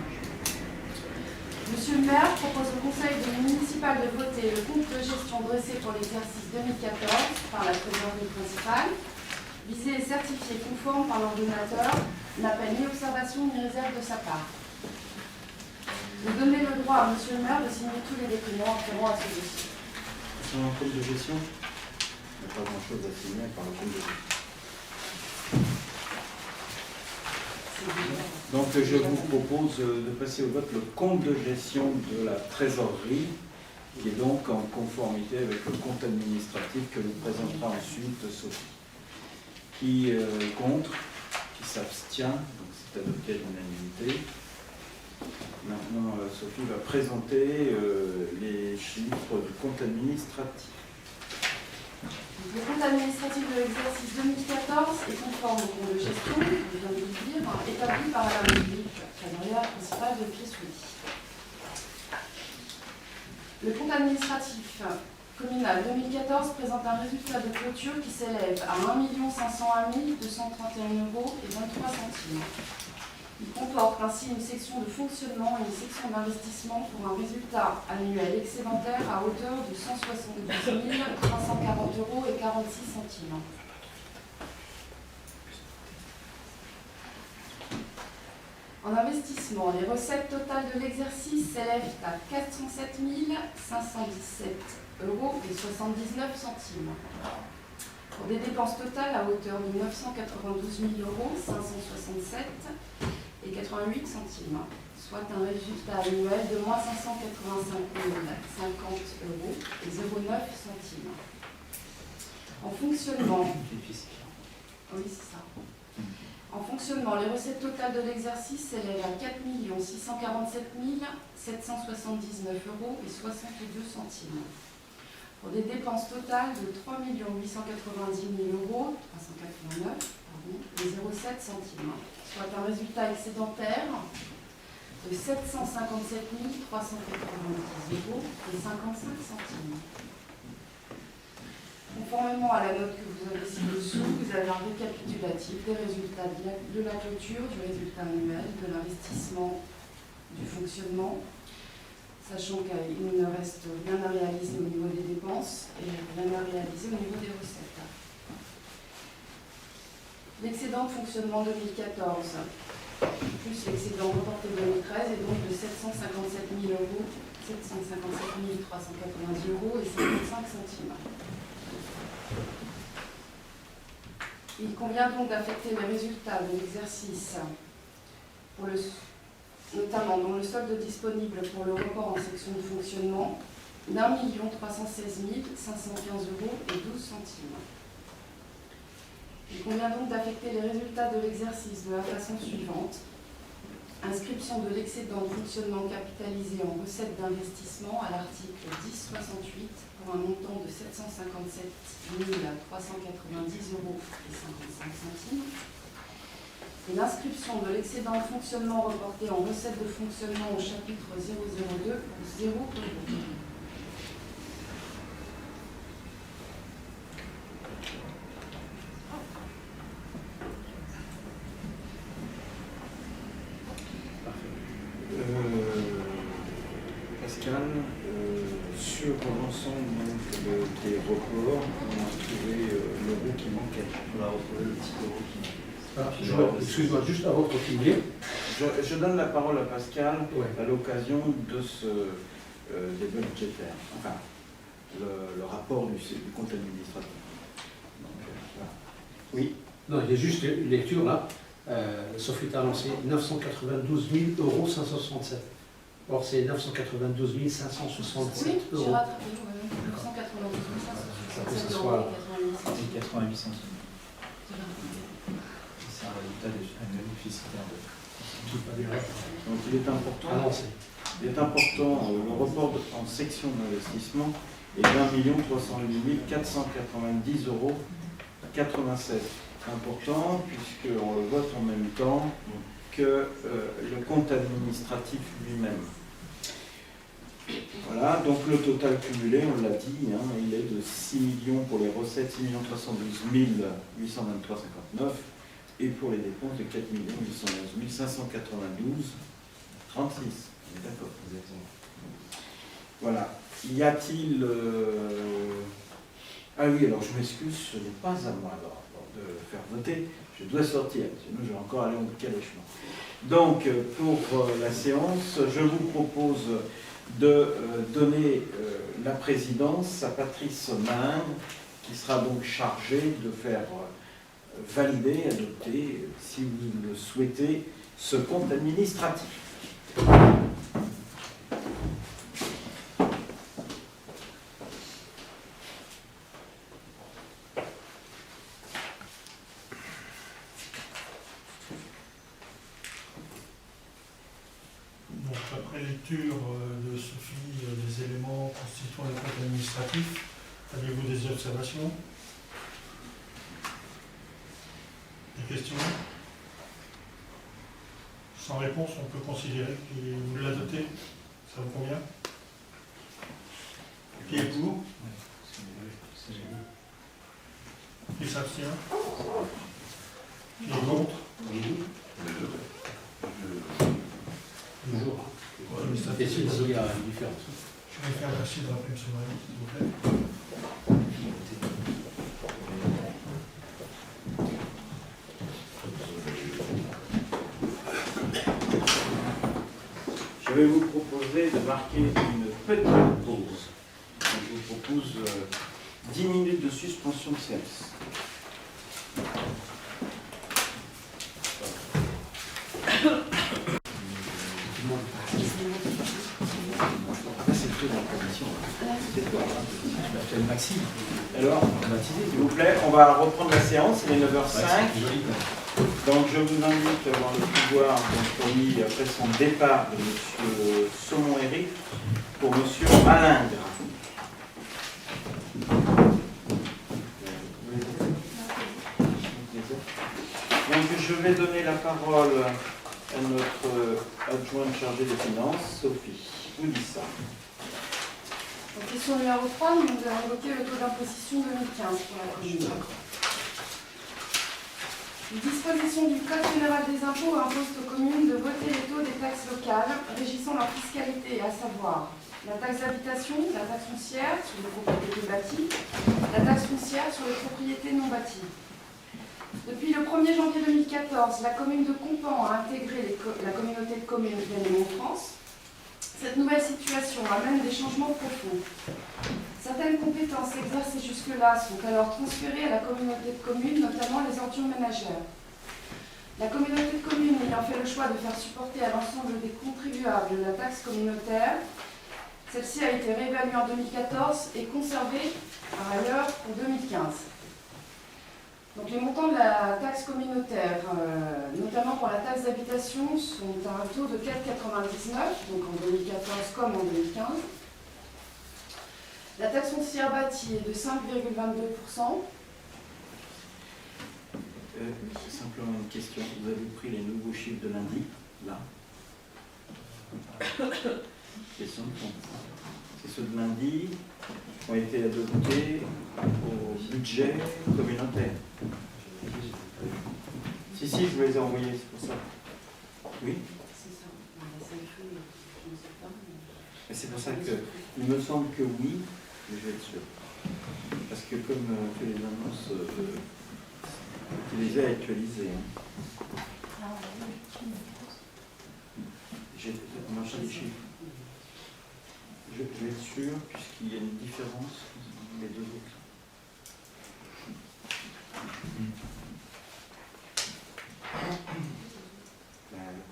Monsieur le maire propose au conseil municipal de voter le compte de gestion dressé pour l'exercice 2014 par la trésorerie principale, visé et certifié conforme par l'ordonnateur, n'appelle ni observation ni réserve de sa part. Vous donnez le droit à monsieur le maire de signer tous les documents afférents à ce dossier. C'est un compte de gestion ? Il n'y a pas grand-chose à signer par le compte de gestion. Donc je vous propose de passer au vote le compte de gestion de la trésorerie, qui est donc en conformité avec le compte administratif que nous présentera ensuite Sophie. Qui est contre, qui s'abstient, donc c'est adopté à l'unanimité. Maintenant, Sophie va présenter les chiffres du compte administratif. Le compte administratif de l'exercice 2014 est conforme au compte de gestion, je viens de le dire, établi par la République, trésorière principale de Plessouilly. Le compte administratif communal 2014 présente un résultat de clôture qui s'élève à 1 501 231,23 €. Il comporte ainsi une section de fonctionnement et une section d'investissement pour un résultat annuel excédentaire à hauteur de 172 340,46 €. En investissement, les recettes totales de l'exercice s'élèvent à 407 517,79 €. Pour des dépenses totales à hauteur de 992 567,88 €, soit un résultat annuel de moins 585 050,09 €. En fonctionnement, oui, c'est ça. En fonctionnement, les recettes totales de l'exercice s'élèvent à 4 647 779,62 €. Pour des dépenses totales de 3 890 389 et 0,7 €, soit un résultat excédentaire de 757 390,55 €. Conformément à la note que vous avez ci-dessous, vous avez un récapitulatif des résultats de la clôture, du résultat annuel, de l'investissement, du fonctionnement, sachant qu'il ne reste rien à réaliser au niveau des dépenses et rien à réaliser au niveau des recettes. l'excédent de fonctionnement 2014, plus l'excédent reporté 2013, est donc de 757 000 euros, 757 390 euros et 55 centimes. Il convient donc d'affecter les résultats de l'exercice, notamment dont le solde disponible pour le report en section de fonctionnement, d'1 316 515 euros et 12 centimes. Il convient donc d'affecter les résultats de l'exercice de la façon suivante. Inscription de l'excédent de fonctionnement capitalisé en recettes d'investissement à l'article 1068 pour un montant de 757 390 euros et 55 centimes. Et l'inscription de l'excédent de fonctionnement reporté en recettes de fonctionnement au chapitre 002 pour 0 euros. Pascal, sur l'ensemble des reports, on a trouvé l'euro qui manquait. On a retrouvé le petit euro qui manquait. Excuse-moi, juste avant de continuer. Je donne la parole à Pascal Ouais. à l'occasion de ce débat budgétaire, enfin le rapport du compte administratif. Donc, voilà. Oui. Non, il y a juste une lecture là. Sauf est annoncé 992 000 567 €. Or, c'est 992 567 Oui, j'ai €. rattrapé 992 567 soit- euros et 88 centimes. C'est un résultat annuel déficitaire de. Donc il est important, Annoncé. le report en section d'investissement est d'1 308 490 euros 96. Important puisqu'on le vote en même temps que le compte administratif lui-même. Voilà, donc le total cumulé, on l'a dit, hein, il est de 6 millions pour les recettes, 6 312 823,59 et pour les dépenses de 4 811 592 36. On est d'accord. Voilà. Y a-t-il... Ah oui, alors je m'excuse, ce n'est pas à moi alors de faire voter, je dois sortir, sinon je vais encore aller en calèchement. Donc, pour la séance, je vous propose de donner la présidence à Patrice Main, qui sera donc chargé de faire valider, adopter, si vous le souhaitez, ce compte administratif. Donc, après lecture de Sophie des éléments constituant le compte administratif, avez-vous des observations? Des questions? Sans réponse, on peut considérer que vous l'adoptez. Ça vous convient? Qui est pour? Qui s'abstient? Qui est contre? Toujours. Et s'il y a une différence. Je vais faire merci de rappeler M. Marie, s'il vous plaît. Je vais vous proposer de marquer une petite pause. Je vous propose 10 minutes de suspension de séance. Ah, c'est le truc de la commission. C'est toi. Je m'appelle Maxime. Alors, Baptisé. s'il vous plaît, on va reprendre la séance, il est 9h05. Donc je vous invite à avoir le pouvoir donc, après son départ de M. Saumon-Éric pour M. Malingre. Donc je vais donner la parole à notre adjointe chargée des finances, Sophie. Vous dites ça. Donc, question numéro 3, nous avons évoqué le taux d'imposition 2015 pour la commune. Une disposition du Code général des impôts impose aux communes de voter les taux des taxes locales régissant leur fiscalité, à savoir la taxe d'habitation, la taxe foncière sur les propriétés bâties, la taxe foncière sur les propriétés non bâties. Depuis le 1er janvier 2014, la commune de Compan a intégré la communauté de communes Plaine-et-Mont-France. Cette nouvelle situation amène des changements profonds. Certaines compétences exercées jusque-là sont alors transférées à la communauté de communes, notamment les ordures ménagères. La communauté de communes ayant fait le choix de faire supporter à l'ensemble des contribuables la taxe communautaire, celle-ci a été réévaluée en 2014 et conservée par ailleurs pour 2015. Donc les montants de la taxe communautaire, notamment pour la taxe d'habitation, sont à un taux de 4,99, donc en 2014 comme en 2015. La taxe foncière bâtie est de 5,22%. Simplement une question. Vous avez pris les nouveaux chiffres de lundi, là. C'est ceux de lundi qui ont été adoptés au budget communautaire. Si, je vous les ai envoyés, c'est pour ça. Oui. C'est ça. La CFE, je ne sais pas. Et c'est pour ça que il me semble que oui, mais je vais être sûr. Parce que comme tu les annonces, tu les as actualisés. Moi j'ai des chiffres. Je vais être sûr, puisqu'il y a une différence entre les deux autres.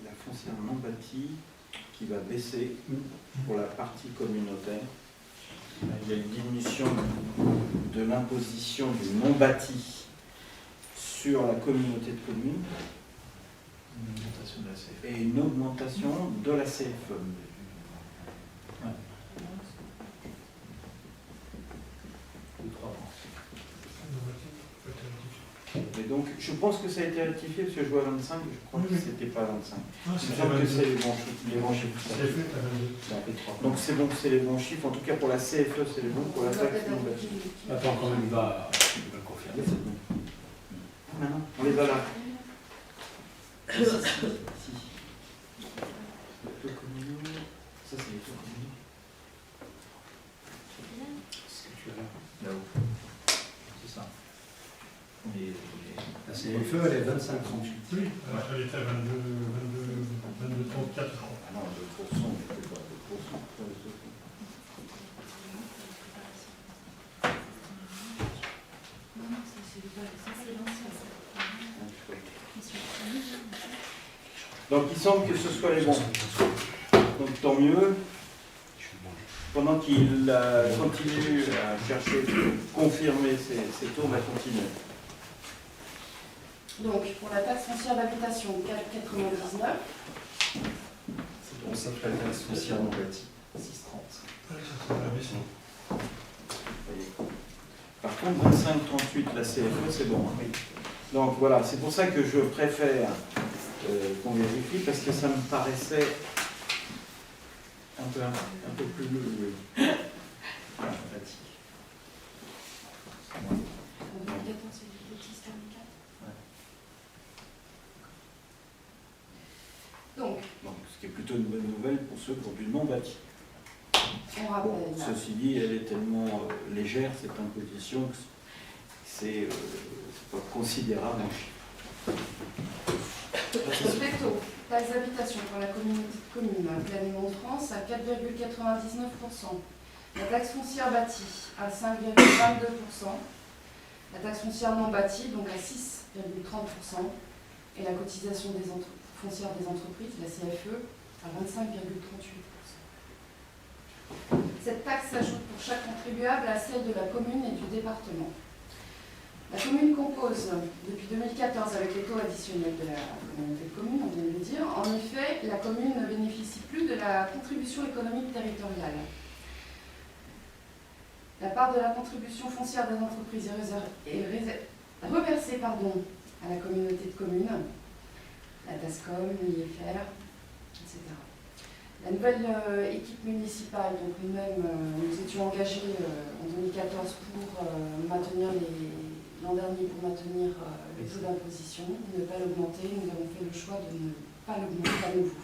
La foncière non bâtie qui va baisser pour la partie communautaire. Il y a une diminution de l'imposition du non bâti sur la communauté de communes et une augmentation de la CFE. Et donc, je pense que ça a été rectifié parce que je vois 25, je crois que c'était pas 25. Ah, Il me semble que c'est les bons chiffres. Donc c'est bon, c'est les bons chiffres. En tout cas pour la CFE, c'est les bons. Pour la taxe non bâtie. Attends, quand même, il va le confirmer. Maintenant, on les a là. Si. Ça, c'est les taux communaux. Ce que tu as là. Là-haut. C'est ça. La CFE, elle est 25,38. Oui, elle était à 22,34, je crois. Ah non, 2%, mais c'est pas 2%. Donc il semble que ce soit les bons. Donc tant mieux. Pendant qu'il continue à chercher de confirmer ces taux, on va continuer. Donc pour la taxe foncière d'habitation, 4,99. C'est pour ça que la taxe foncière non bâtie, 6,30. Ça va baisser. Par contre, 25,38, la CFE, c'est bon. Hein. Donc voilà, c'est pour ça que je préfère qu'on vérifie, parce que ça me paraissait un peu plus voilà, bâti. En 2014, c'est le 6,44. Donc, ce qui est plutôt une bonne nouvelle pour ceux qui ont du non bâti. on rappelle. Ceci dit, elle est tellement légère, cette imposition, que c'est pas considérable en chiffres. Respecto, taxe d'habitation pour la communauté de communes, Plaine-et-Mont-France à 4,99%. La taxe foncière bâtie à 5,22%. La taxe foncière non bâtie donc à 6,30%. Et la cotisation foncière des entreprises, la CFE, à 25,38%. Cette taxe s'ajoute pour chaque contribuable à celle de la commune et du département. La commune compose depuis 2014 avec les taux additionnels de la communauté de communes, on vient de le dire. En effet, la commune ne bénéficie plus de la contribution économique territoriale. La part de la contribution foncière des entreprises est reversée à la communauté de communes, la TASCOM, l'IFR, etc. La nouvelle équipe municipale, donc nous-mêmes, nous étions engagés en 2014 pour maintenir l'an dernier pour maintenir le taux d'imposition, ne pas l'augmenter. Nous avons fait le choix de ne pas l'augmenter à nouveau.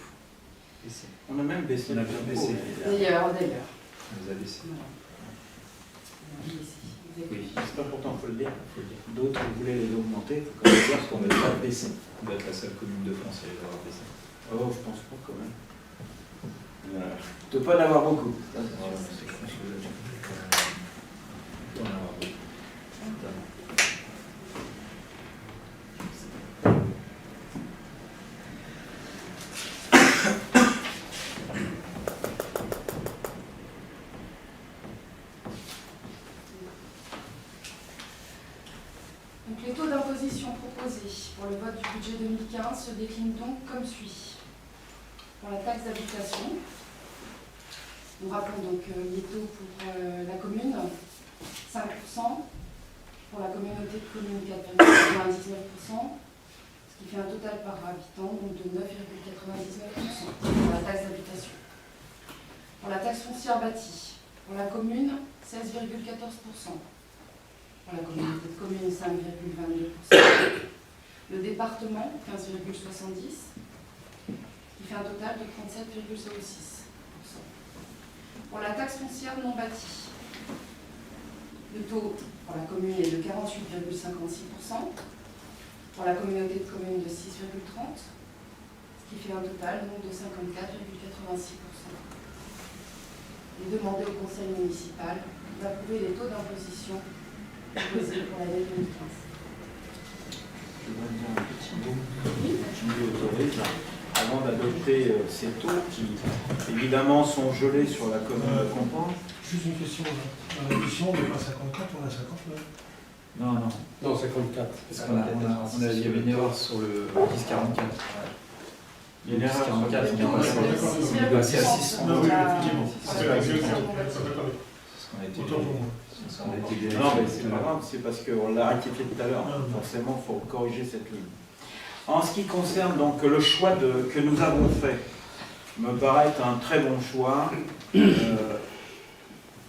On a même baissé. On a même baissé. D'ailleurs. On les a baissés. Voilà. On a baissé. Oui, c'est important, il faut le dire. D'autres voulaient les augmenter, il faut quand même dire qu'on ne va pas baisser. On doit être la seule commune de France à les avoir baissés. Oh, je pense pas quand même. Il ne doit pas en avoir beaucoup. Ça, c'est sûr. Ouais, c'est je pense que on doit en avoir beaucoup. Donc, les taux d'imposition proposés pour le vote du budget 2015 se déclinent donc comme suit. Pour la taxe d'habitation, nous rappelons donc les taux pour la commune, 5%, pour la communauté de communes 4,99%, ce qui fait un total par habitant donc de 9,99% pour la taxe d'habitation. Pour la taxe foncière bâtie, pour la commune, 16,14%. Pour la communauté de communes, 5,22%. Le département, 15,70%, qui fait un total de 37,06%. Pour la taxe foncière non bâtie, le taux pour la commune est de 48,56%, pour la communauté de communes de 6,30%, ce qui fait un total donc de 54,86%. Il est demandé au conseil municipal d'approuver les taux d'imposition proposés pour l'année 2015. Je voudrais dire un petit mot, tu m'y autorises, avant d'adopter ces taux qui, évidemment, sont gelés sur la commune de Compan. Juste une question. Dans la question, on n'est pas 54, on a 59. Non, non. Non, 54. Parce qu'il y avait une erreur sur le 1044. Il y a une erreur sur le 1044, Le on taux, est c'est passé à 6. 6,30%. Non, oui, effectivement. C'est C'est la la taxe question. non bâtie. C'est ce qu'on a été Autant pour moi. c'est ce qu'on a été Non, mais c'est pas grave, c'est parce qu'on l'a rectifié tout à l'heure. Ah, bon. Forcément, il faut corriger cette ligne. En ce qui concerne donc le choix que nous avons fait, me paraît un très bon choix.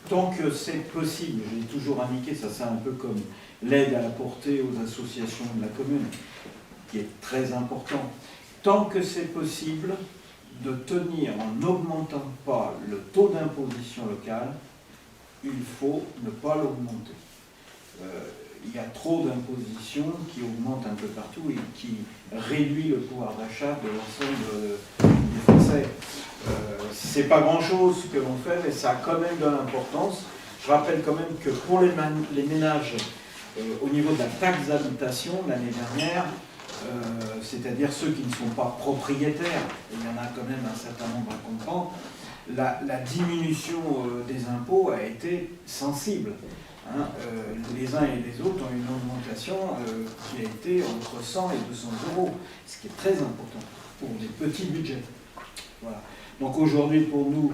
Tant que c'est possible, j'ai toujours indiqué, ça c'est un peu comme l'aide à apporter aux associations de la commune, qui est très important. Tant que c'est possible de tenir en n'augmentant pas le taux d'imposition locale, il faut ne pas l'augmenter. Il y a trop d'impositions qui augmentent un peu partout et qui réduit le pouvoir d'achat de l'ensemble des Français. C'est pas grand-chose ce que l'on fait, mais ça a quand même de l'importance. Je rappelle quand même que pour les ménages, au niveau de la taxe d'habitation, l'année dernière, c'est-à-dire ceux qui ne sont pas propriétaires, et il y en a quand même un certain nombre à comprendre, la diminution des impôts a été sensible. Hein, les uns et les autres ont une augmentation qui a été entre 100 et 200 euros, ce qui est très important pour des petits budgets. Voilà. Donc aujourd'hui, pour nous,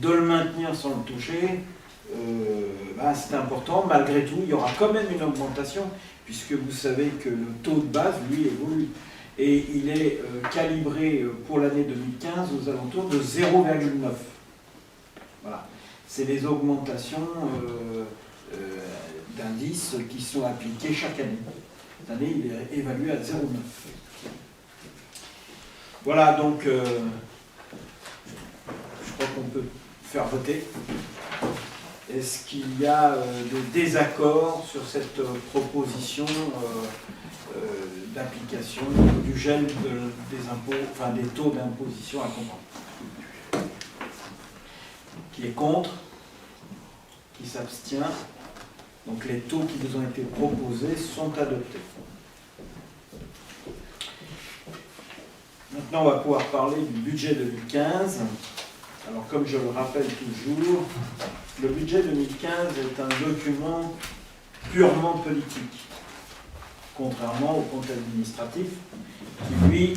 de le maintenir sans le toucher, c'est important. Malgré tout, il y aura quand même une augmentation, puisque vous savez que le taux de base, lui, évolue. Et il est calibré pour l'année 2015 aux alentours de 0,9. Voilà. C'est les augmentations d'indices qui sont appliqués chaque année. Cette année, il est évalué à 0,9. Voilà, donc, je crois qu'on peut faire voter. Est-ce qu'il y a des désaccords sur cette proposition d'application du gel des impôts, enfin des taux d'imposition à comprendre? Qui est contre? Qui s'abstient? Donc les taux qui vous ont été proposés sont adoptés. Maintenant, on va pouvoir parler du budget 2015. Alors, comme je le rappelle toujours, le budget 2015 est un document purement politique, contrairement au compte administratif, qui, lui,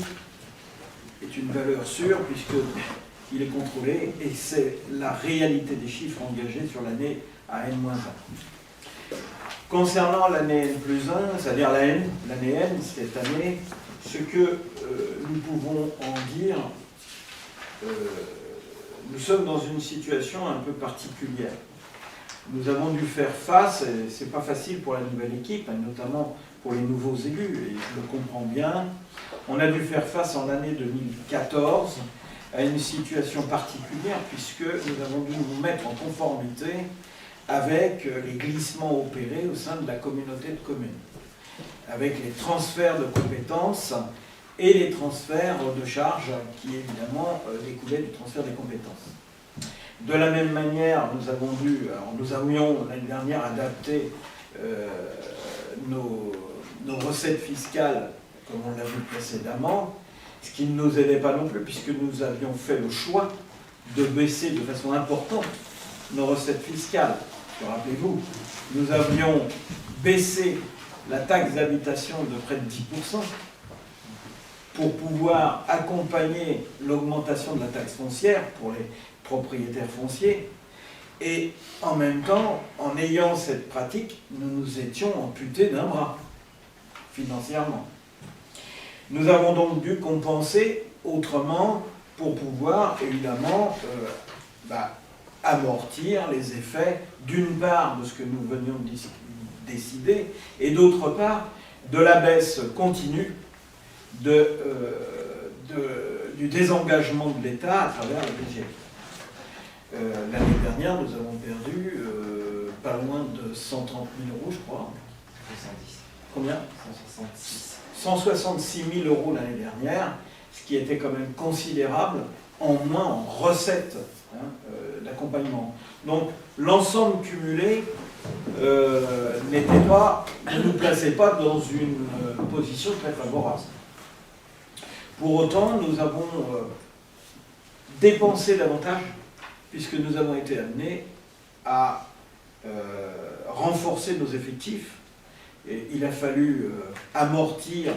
est une valeur sûre, puisqu'il est contrôlé, et c'est la réalité des chiffres engagés sur l'année à N-1. Concernant l'année N+1, c'est-à-dire l'année N, cette année, ce que nous pouvons en dire, nous sommes dans une situation un peu particulière. Nous avons dû faire face, et c'est pas facile pour la nouvelle équipe, notamment pour les nouveaux élus, et je le comprends bien, on a dû faire face en l'année 2014 à une situation particulière, puisque nous avons dû nous mettre en conformité avec les glissements opérés au sein de la communauté de communes, avec les transferts de compétences et les transferts de charges qui, évidemment, découlaient du transfert des compétences. De la même manière, nous avions l'année dernière adapté nos recettes fiscales, comme on l'a vu précédemment, ce qui ne nous aidait pas non plus, puisque nous avions fait le choix de baisser de façon importante nos recettes fiscales. Rappelez-vous, nous avions baissé la taxe d'habitation de près de 10% pour pouvoir accompagner l'augmentation de la taxe foncière pour les propriétaires fonciers. Et en même temps, en ayant cette pratique, nous nous étions amputés d'un bras, financièrement. Nous avons donc dû compenser autrement pour pouvoir, évidemment, amortir les effets, d'une part, de ce que nous venions de décider, et d'autre part, de la baisse continue du désengagement de l'État à travers le budget. L'année dernière, nous avons perdu pas loin de 130 000 euros, je crois. 70. Combien 166. 166 000 euros l'année dernière, ce qui était quand même considérable, en moins en recettes d'accompagnement. Donc l'ensemble cumulé ne nous plaçait pas dans une position très favorable. Pour autant, nous avons dépensé davantage, puisque nous avons été amenés à renforcer nos effectifs. Et il a fallu amortir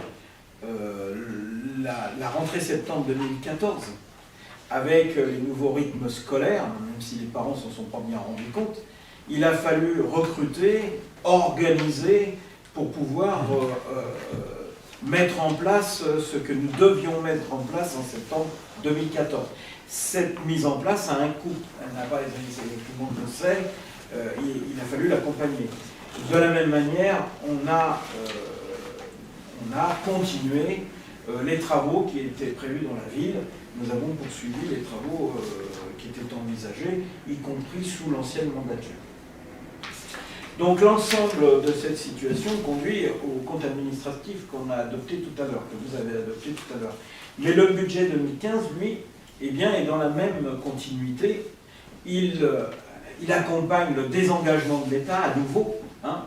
la rentrée septembre 2014 avec les nouveaux rythmes scolaires, même si les parents ne s'en sont pas bien rendus compte. Il a fallu recruter, organiser pour pouvoir mettre en place ce que nous devions mettre en place en septembre 2014. Cette mise en place a un coût. Elle n'a pas les effets, tout le monde le sait. Il a fallu l'accompagner. De la même manière, on a continué les travaux qui étaient prévus dans la ville. Nous avons poursuivi les travaux qui étaient envisagés, y compris sous l'ancienne mandature. Donc l'ensemble de cette situation conduit au compte administratif qu'on a adopté tout à l'heure, que vous avez adopté tout à l'heure. Mais le budget 2015, lui, eh bien, est dans la même continuité. Il accompagne le désengagement de l'État à nouveau,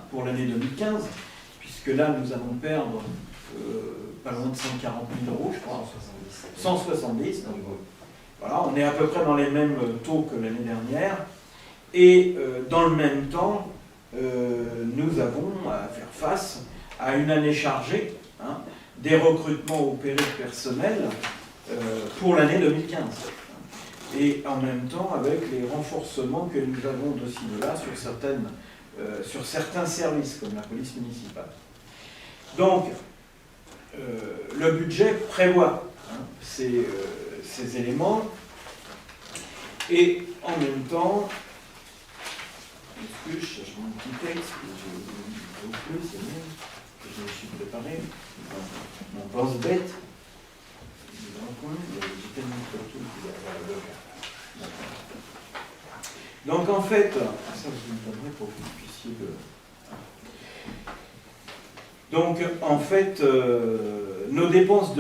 pour l'année 2015, puisque là, nous allons perdre pas loin de 140 000 euros, je crois. 170. Donc, voilà, on est à peu près dans les mêmes taux que l'année dernière. Et dans le même temps, nous avons à faire face à une année chargée, des recrutements opérés de personnel pour l'année 2015. Et en même temps, avec les renforcements que nous avons de-ci de-là sur certains services, comme la police municipale. Donc, le budget prévoit ces éléments, et en même temps, je cherche mon petit texte, c'est mieux, que je me suis préparé, mon pense-bête, j'ai tellement de photos qu'il va y avoir le... Donc en fait, ça je vous le donnerai pour que vous puissiez le... Donc en fait, nos dépenses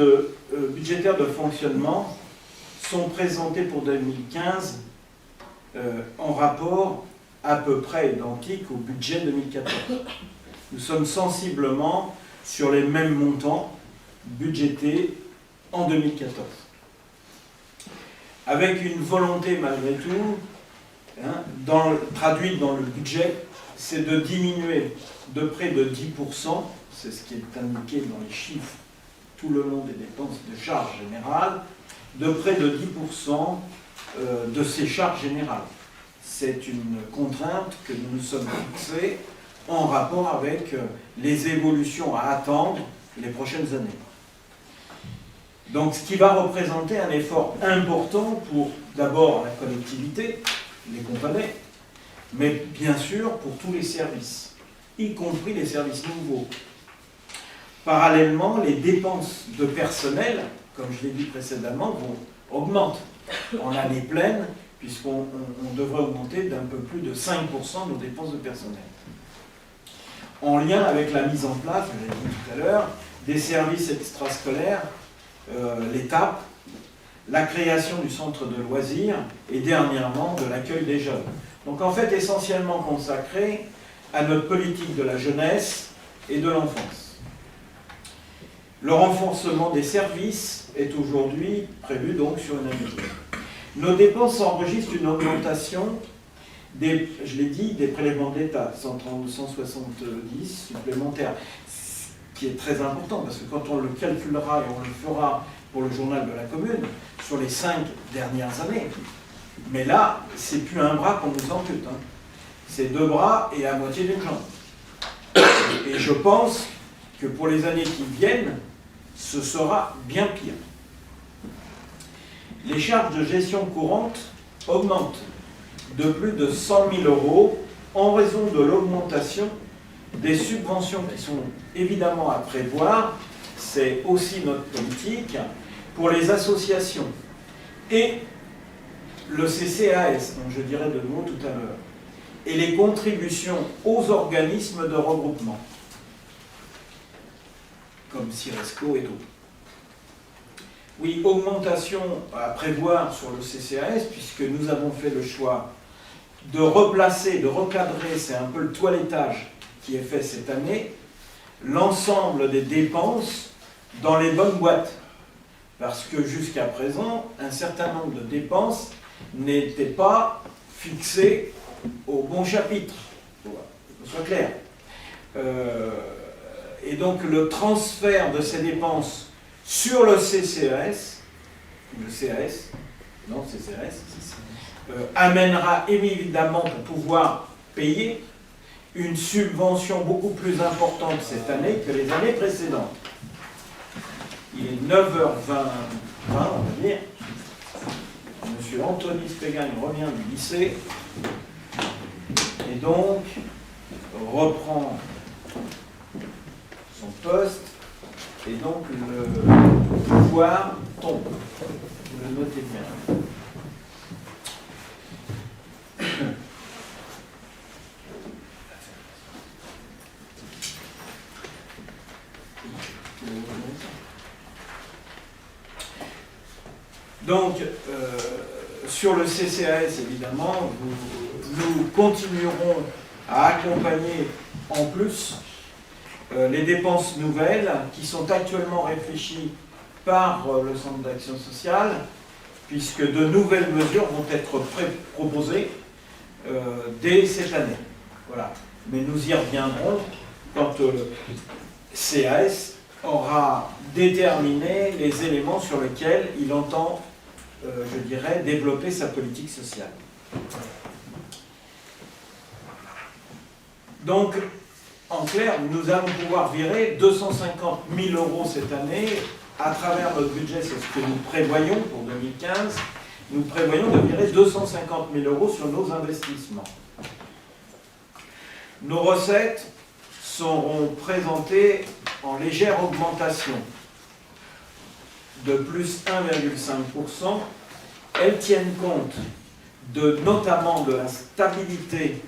budgétaires de fonctionnement sont présentées pour 2015 en rapport à peu près identique au budget 2014. Nous sommes sensiblement sur les mêmes montants budgétés en 2014. Avec une volonté malgré tout, traduite dans le budget, c'est de diminuer de près de 10%, c'est ce qui est indiqué dans les chiffres tout le long des dépenses de charges générales, de près de 10% de ces charges générales. C'est une contrainte que nous nous sommes fixés en rapport avec les évolutions à attendre les prochaines années. Donc ce qui va représenter un effort important pour d'abord la collectivité, les compagnies, mais bien sûr pour tous les services, y compris les services nouveaux. Parallèlement, les dépenses de personnel, comme je l'ai dit précédemment, augmentent. En année pleine, puisqu'on devrait augmenter d'un peu plus de 5% nos dépenses de personnel. En lien avec la mise en place, je l'ai dit tout à l'heure, des services extrascolaires, l'étape, la création du centre de loisirs et dernièrement de l'accueil des jeunes. Donc en fait essentiellement consacré à notre politique de la jeunesse et de l'enfance. Le renforcement des services est aujourd'hui prévu donc sur une année. Nos dépenses enregistrent une augmentation des, je l'ai dit, des prélèvements d'État, 170 supplémentaires, ce qui est très important parce que quand on le calculera et on le fera pour le journal de la commune, sur les 5 dernières années, mais là, c'est plus un bras qu'on nous ampute, hein. C'est 2 bras et la moitié d'une jambe. Et je pense que pour les années qui viennent, ce sera bien pire. Les charges de gestion courante augmentent de plus de 100 000 € en raison de l'augmentation des subventions qui sont évidemment à prévoir. C'est aussi notre politique pour les associations et le CCAS, dont je dirai 2 mots tout à l'heure, et les contributions aux organismes de regroupement, comme Ciresco et d'autres. Oui, augmentation à prévoir sur le CCAS, puisque nous avons fait le choix de replacer, de recadrer, c'est un peu le toilettage qui est fait cette année, l'ensemble des dépenses dans les bonnes boîtes. Parce que jusqu'à présent, un certain nombre de dépenses n'étaient pas fixées au bon chapitre, pour que ce soit clair. Et donc le transfert de ces dépenses sur le CCAS, amènera évidemment pour pouvoir payer une subvention beaucoup plus importante cette année que les années précédentes. Il est 9h20, on va dire. Monsieur Anthony Spégagne revient du lycée et donc reprend son poste et donc le pouvoir tombe. Vous le notez bien. Donc, sur le CCAS, évidemment, nous continuerons à accompagner en plus les dépenses nouvelles qui sont actuellement réfléchies par le Centre d'action sociale, puisque de nouvelles mesures vont être proposées dès cette année. Voilà. Mais nous y reviendrons quand le CAS aura déterminé les éléments sur lesquels il entend, je dirais, développer sa politique sociale. Donc, en clair, nous allons pouvoir virer 250 000 € cette année à travers notre budget, c'est ce que nous prévoyons pour 2015. Nous prévoyons de virer 250 000 € sur nos investissements. Nos recettes seront présentées en légère augmentation de plus 1,5%. Elles tiennent compte notamment de la stabilité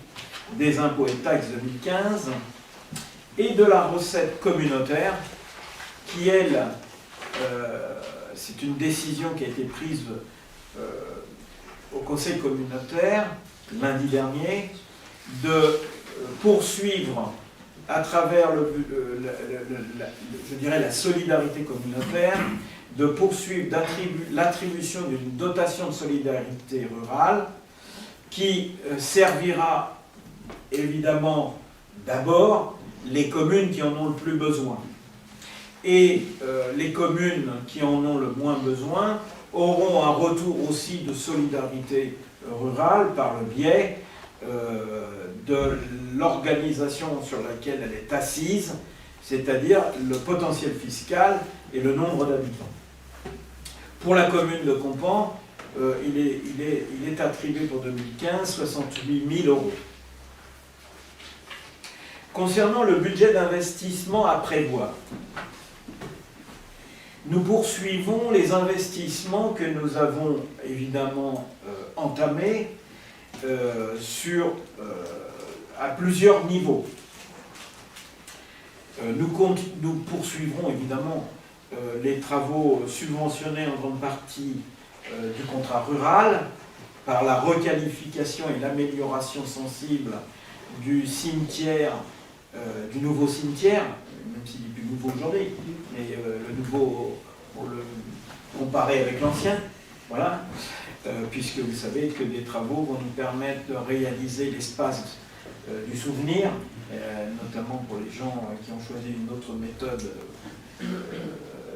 des impôts et taxes 2015 et de la recette communautaire qui, elle, c'est une décision qui a été prise au Conseil communautaire lundi dernier, de poursuivre à travers je dirais la solidarité communautaire, de poursuivre l'attribution d'une dotation de solidarité rurale qui servira évidemment d'abord les communes qui en ont le plus besoin. Et les communes qui en ont le moins besoin auront un retour aussi de solidarité rurale par le biais de l'organisation sur laquelle elle est assise, c'est-à-dire le potentiel fiscal et le nombre d'habitants. Pour la commune de Compan, il est attribué pour 2015 68 000 €. Concernant le budget d'investissement à prévoir, Nous poursuivons les investissements que nous avons évidemment entamés à plusieurs niveaux. Nous poursuivrons évidemment les travaux subventionnés en grande partie du contrat rural par la requalification et l'amélioration sensible du cimetière, du nouveau cimetière, même s'il est plus nouveau aujourd'hui, mais le nouveau, pour le comparer avec l'ancien, voilà, puisque vous savez que des travaux vont nous permettre de réaliser l'espace du souvenir, notamment pour les gens qui ont choisi une autre méthode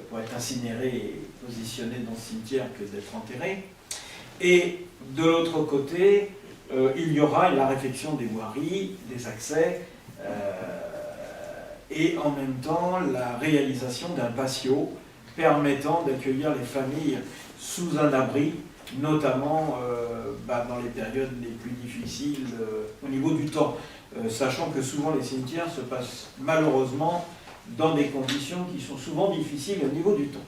pour être incinérés et positionnés dans ce cimetière que d'être enterrés. Et de l'autre côté, il y aura la réfection des voiries, des accès, et en même temps la réalisation d'un patio permettant d'accueillir les familles sous un abri, notamment dans les périodes les plus difficiles au niveau du temps, sachant que souvent les cimetières se passent malheureusement dans des conditions qui sont souvent difficiles au niveau du temps.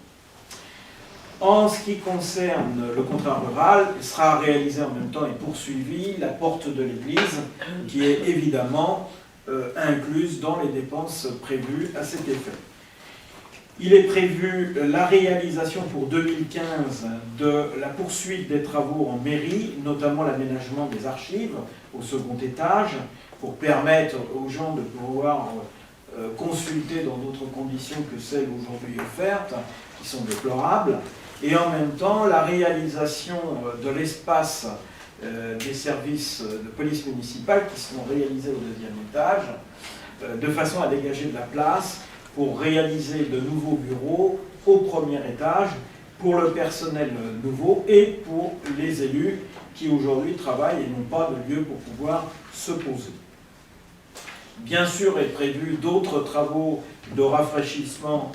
En ce qui concerne le contrat rural, sera réalisé en même temps et poursuivi la porte de l'église, qui est évidemment incluse dans les dépenses prévues à cet effet. Il est prévu la réalisation pour 2015 de la poursuite des travaux en mairie, notamment l'aménagement des archives au second étage, pour permettre aux gens de pouvoir consulter dans d'autres conditions que celles aujourd'hui offertes, qui sont déplorables, et en même temps la réalisation de l'espace des services de police municipale qui seront réalisés au deuxième étage, de façon à dégager de la place pour réaliser de nouveaux bureaux au premier étage pour le personnel nouveau et pour les élus qui aujourd'hui travaillent et n'ont pas de lieu pour pouvoir se poser. Bien sûr est prévu d'autres travaux de rafraîchissement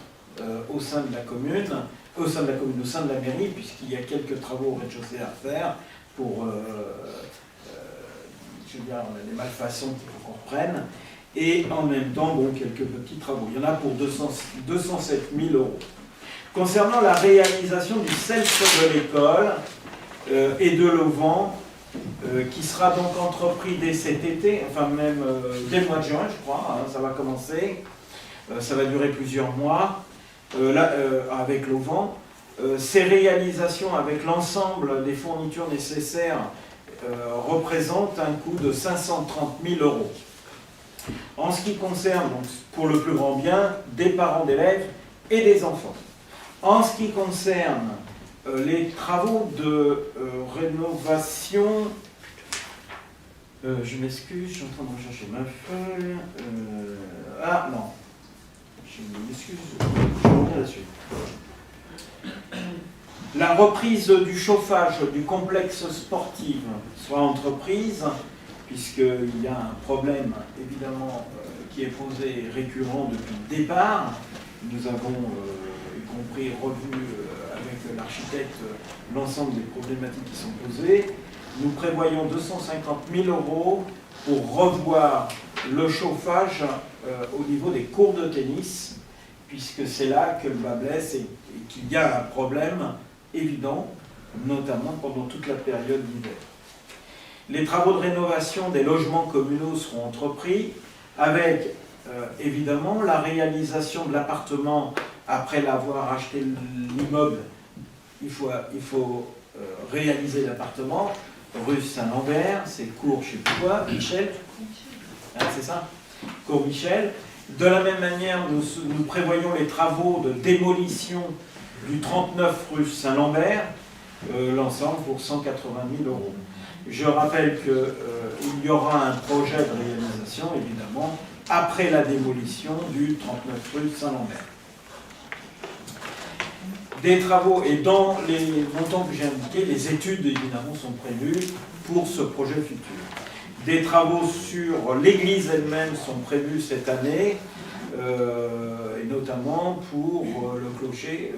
au sein de la commune, au sein de la mairie, puisqu'il y a quelques travaux au rez-de-chaussée à faire pour les malfaçons qu'il faut qu'on reprenne, et en même temps, quelques petits travaux. Il y en a pour 207 000 €. Concernant la réalisation du self de l'école et de l'auvent, qui sera donc entrepris dès cet été, enfin même dès le mois de juin, je crois, ça va commencer, ça va durer plusieurs mois, avec l'auvent. Ces réalisations avec l'ensemble des fournitures nécessaires représentent un coût de 530 000 €. En ce qui concerne, donc, pour le plus grand bien, des parents d'élèves et des enfants. En ce qui concerne les travaux de rénovation, je m'excuse, je suis en train de rechercher ma feuille. Ah non, je m'excuse, je reviens là-dessus. La reprise du chauffage du complexe sportif sera entreprise, puisqu'il y a un problème évidemment qui est posé récurrent depuis le départ. Nous avons, y compris, revu avec l'architecte l'ensemble des problématiques qui sont posées. Nous prévoyons 250 000 € pour revoir le chauffage au niveau des cours de tennis, puisque c'est là que le bât blesse et qu'il y a un problème évident, notamment pendant toute la période d'hiver. Les travaux de rénovation des logements communaux seront entrepris avec évidemment la réalisation de l'appartement après l'avoir acheté l'immeuble. Il faut réaliser l'appartement, rue Saint-Lambert, c'est cours, je ne sais plus quoi, Michel, c'est ça, cours Michel. De la même manière, nous prévoyons les travaux de démolition du 39 rue Saint-Lambert, l'ensemble pour 180 000 €. Je rappelle qu'il y aura un projet de réalisation, évidemment, après la démolition du 39 rue Saint-Lambert. Des travaux, et dans les montants que j'ai indiqués, les études, évidemment, sont prévues pour ce projet futur. Des travaux sur l'église elle-même sont prévus cette année, et notamment pour le clocher,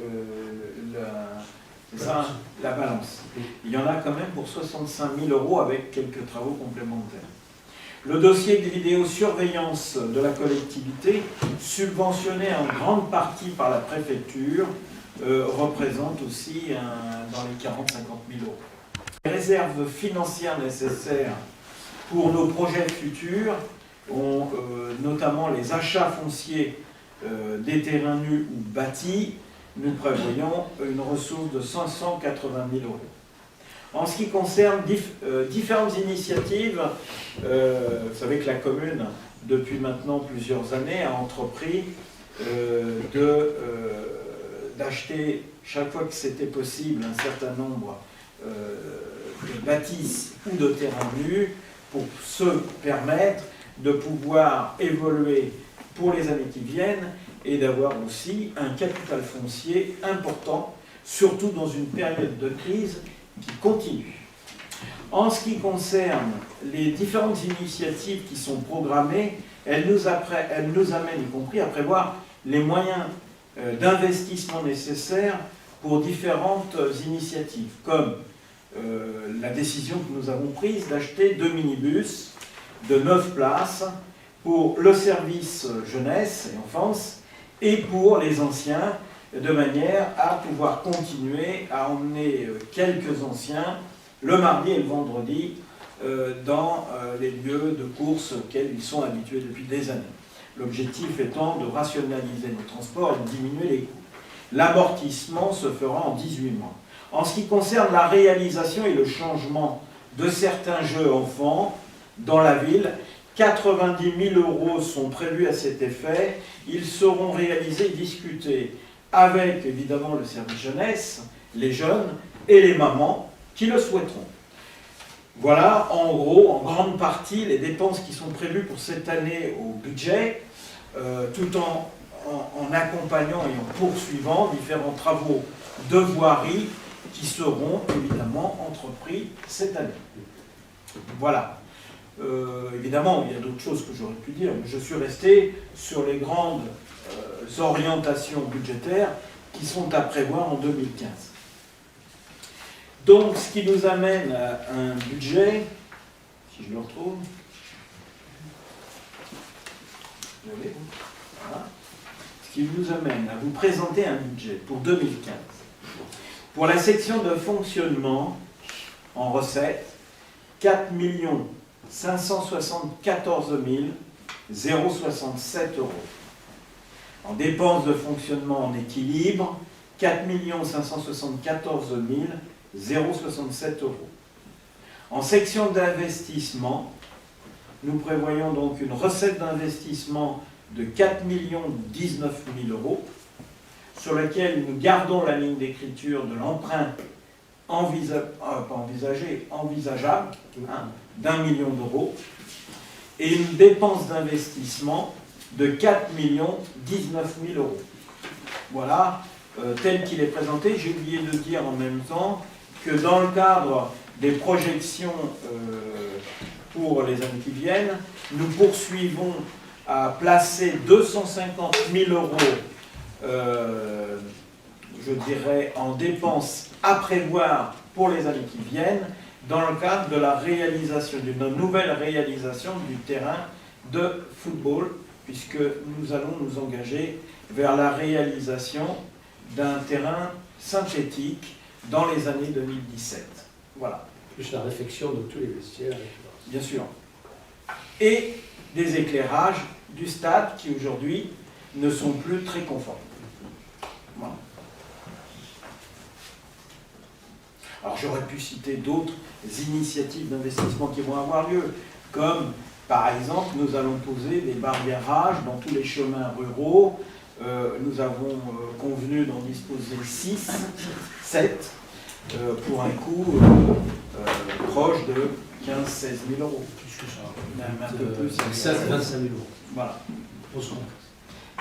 la balance. Il y en a quand même pour 65 000 € avec quelques travaux complémentaires. Le dossier de vidéosurveillance de la collectivité, subventionné en grande partie par la préfecture, représente aussi dans les 40-50 000 euros. Les réserves financières nécessaires pour nos projets futurs ont notamment les achats fonciers des terrains nus ou bâtis. Nous prévoyons une ressource de 580 000 euros. En ce qui concerne différentes initiatives, vous savez que la commune, depuis maintenant plusieurs années, a entrepris d'acheter, chaque fois que c'était possible, un certain nombre de bâtisses ou de terrains nus pour se permettre de pouvoir évoluer pour les années qui viennent et d'avoir aussi un capital foncier important, surtout dans une période de crise qui continue. En ce qui concerne les différentes initiatives qui sont programmées, elles nous amènent y compris à prévoir les moyens d'investissement nécessaires pour différentes initiatives, comme la décision que nous avons prise d'acheter 2 minibus de 9 places pour le service jeunesse et enfance et pour les anciens, de manière à pouvoir continuer à emmener quelques anciens le mardi et le vendredi dans les lieux de course auxquels ils sont habitués depuis des années. L'objectif étant de rationaliser nos transports et de diminuer les coûts. L'amortissement se fera en 18 mois. En ce qui concerne la réalisation et le changement de certains jeux enfants dans la ville, 90 000 euros sont prévus à cet effet. Ils seront réalisés et discutés avec évidemment le service jeunesse, les jeunes et les mamans qui le souhaiteront. Voilà en gros, en grande partie, les dépenses qui sont prévues pour cette année au budget, tout en accompagnant et en poursuivant différents travaux de voirie qui seront évidemment entrepris cette année. Voilà. Évidemment, il y a d'autres choses que j'aurais pu dire, mais je suis resté sur les grandes orientations budgétaires qui sont à prévoir en 2015. Donc, ce qui nous amène à un budget, si je le retrouve, voilà. Ce qui nous amène à vous présenter un budget pour 2015. Pour la section de fonctionnement en recettes, 4 574 067 euros. En dépenses de fonctionnement en équilibre, 4 574 067 euros. En section d'investissement, nous prévoyons donc une recette d'investissement de 4 019 000 euros, sur laquelle nous gardons la ligne d'écriture de l'emprunt envisageable, d'1 million d'euros, et une dépense d'investissement de 4 019 000 euros. Voilà, tel qu'il est présenté. J'ai oublié de dire en même temps que dans le cadre des projections pour les années qui viennent, nous poursuivons à placer 250 000 euros, je dirais, en dépenses à prévoir pour les années qui viennent, dans le cadre de la réalisation, d'une nouvelle réalisation du terrain de football, puisque nous allons nous engager vers la réalisation d'un terrain synthétique dans les années 2017. Voilà. Plus la réfection de tous les vestiaires. Bien sûr. Et des éclairages du stade qui aujourd'hui ne sont plus très conformes. Voilà. Alors j'aurais pu citer d'autres initiatives d'investissement qui vont avoir lieu, comme par exemple nous allons poser des barriérages dans tous les chemins ruraux. Nous avons convenu d'en disposer 6, 7, pour un coût proche de 15 000 à 16 000 euros. Plus que ça. Même un peu plus. 16 000 à 25 000 euros. Voilà. Au second.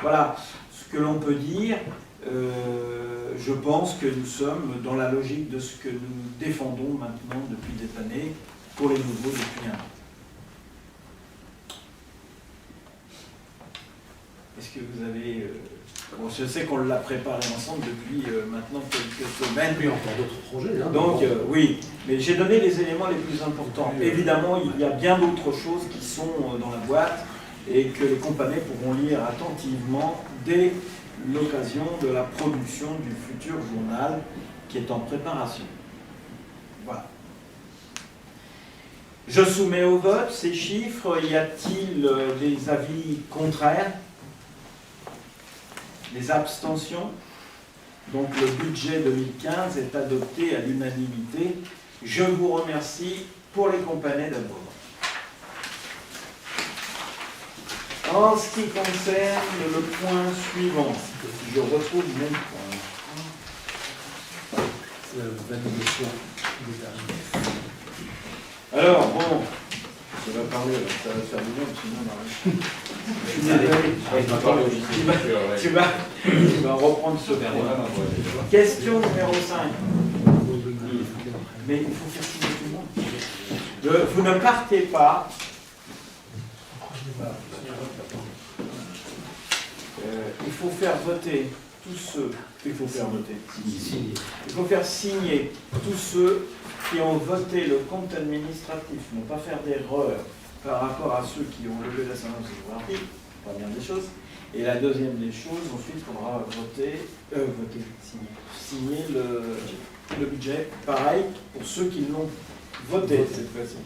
Voilà ce que l'on peut dire. Je pense que nous sommes dans la logique de ce que nous défendons maintenant depuis des années, pour les nouveaux depuis un an. Est-ce que vous avez... Bon, je sais qu'on l'a préparé ensemble depuis maintenant quelques semaines. Oui, encore d'autres projets. Hein, donc, oui, mais j'ai donné les éléments les plus importants. Évidemment, il y a bien d'autres choses qui sont dans la boîte et que les compagnies pourront lire attentivement dès l'occasion de la production du futur journal qui est en préparation. Voilà. Je soumets au vote ces chiffres. Y a-t-il des avis contraires? Des abstentions? Donc le budget 2015 est adopté à l'unanimité. Je vous remercie pour les compagnies d'abord. En ce qui concerne le point suivant, si je retrouve le même point. Validation des tarifs. Alors, bon, je vais parler, ça va faire du bien, sinon on arrête. Je suis désolé. Tu vas reprendre ce point. Question numéro 5. Mais il faut faire signer tout le monde. Vous ne partez pas. Il faut faire voter tous ceux qu'il faut faire voter. Il faut faire signer tous ceux qui ont voté le compte administratif, ne pas faire d'erreur par rapport à ceux qui ont levé l'ascendance géographique, première des choses. Et la deuxième des choses, ensuite, il faudra signer le budget. Pareil pour ceux qui l'ont voté cette fois-ci.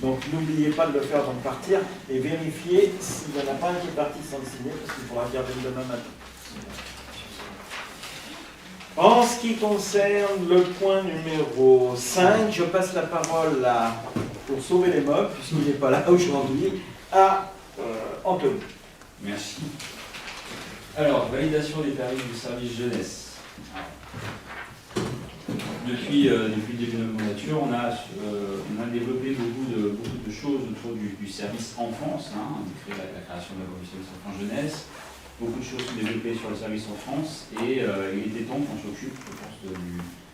Donc n'oubliez pas de le faire avant de partir et vérifiez s'il n'y en a pas un qui est parti sans le signer, parce qu'il faudra regarder le demain matin. En ce qui concerne le point numéro 5, je passe la parole pour sauver les meubles, puisqu'il n'est pas là aujourd'hui, à Anthony. Merci. Alors, validation des tarifs du service jeunesse. Depuis le début de notre mandature, on a développé beaucoup de choses autour du service enfance, la création de la service enfance-jeunesse. Beaucoup de choses sont développées sur le service en France et il était temps qu'on s'occupe, je pense,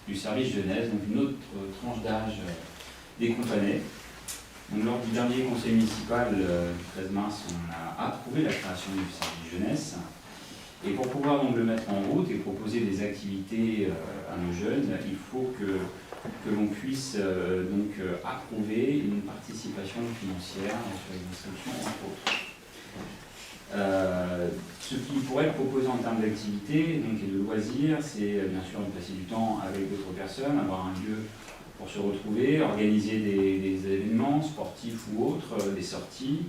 du service jeunesse, donc une autre tranche d'âge des compagnies. Donc, lors du dernier conseil municipal, le 13 mars, on a approuvé la création du service jeunesse. Et pour pouvoir donc le mettre en route et proposer des activités à nos jeunes, il faut que l'on puisse approuver une participation financière sur les inscriptions, entre autres. Ce qui pourrait être proposé en termes d'activité et de loisirs, c'est bien sûr de passer du temps avec d'autres personnes, avoir un lieu pour se retrouver, organiser des événements sportifs ou autres, des sorties,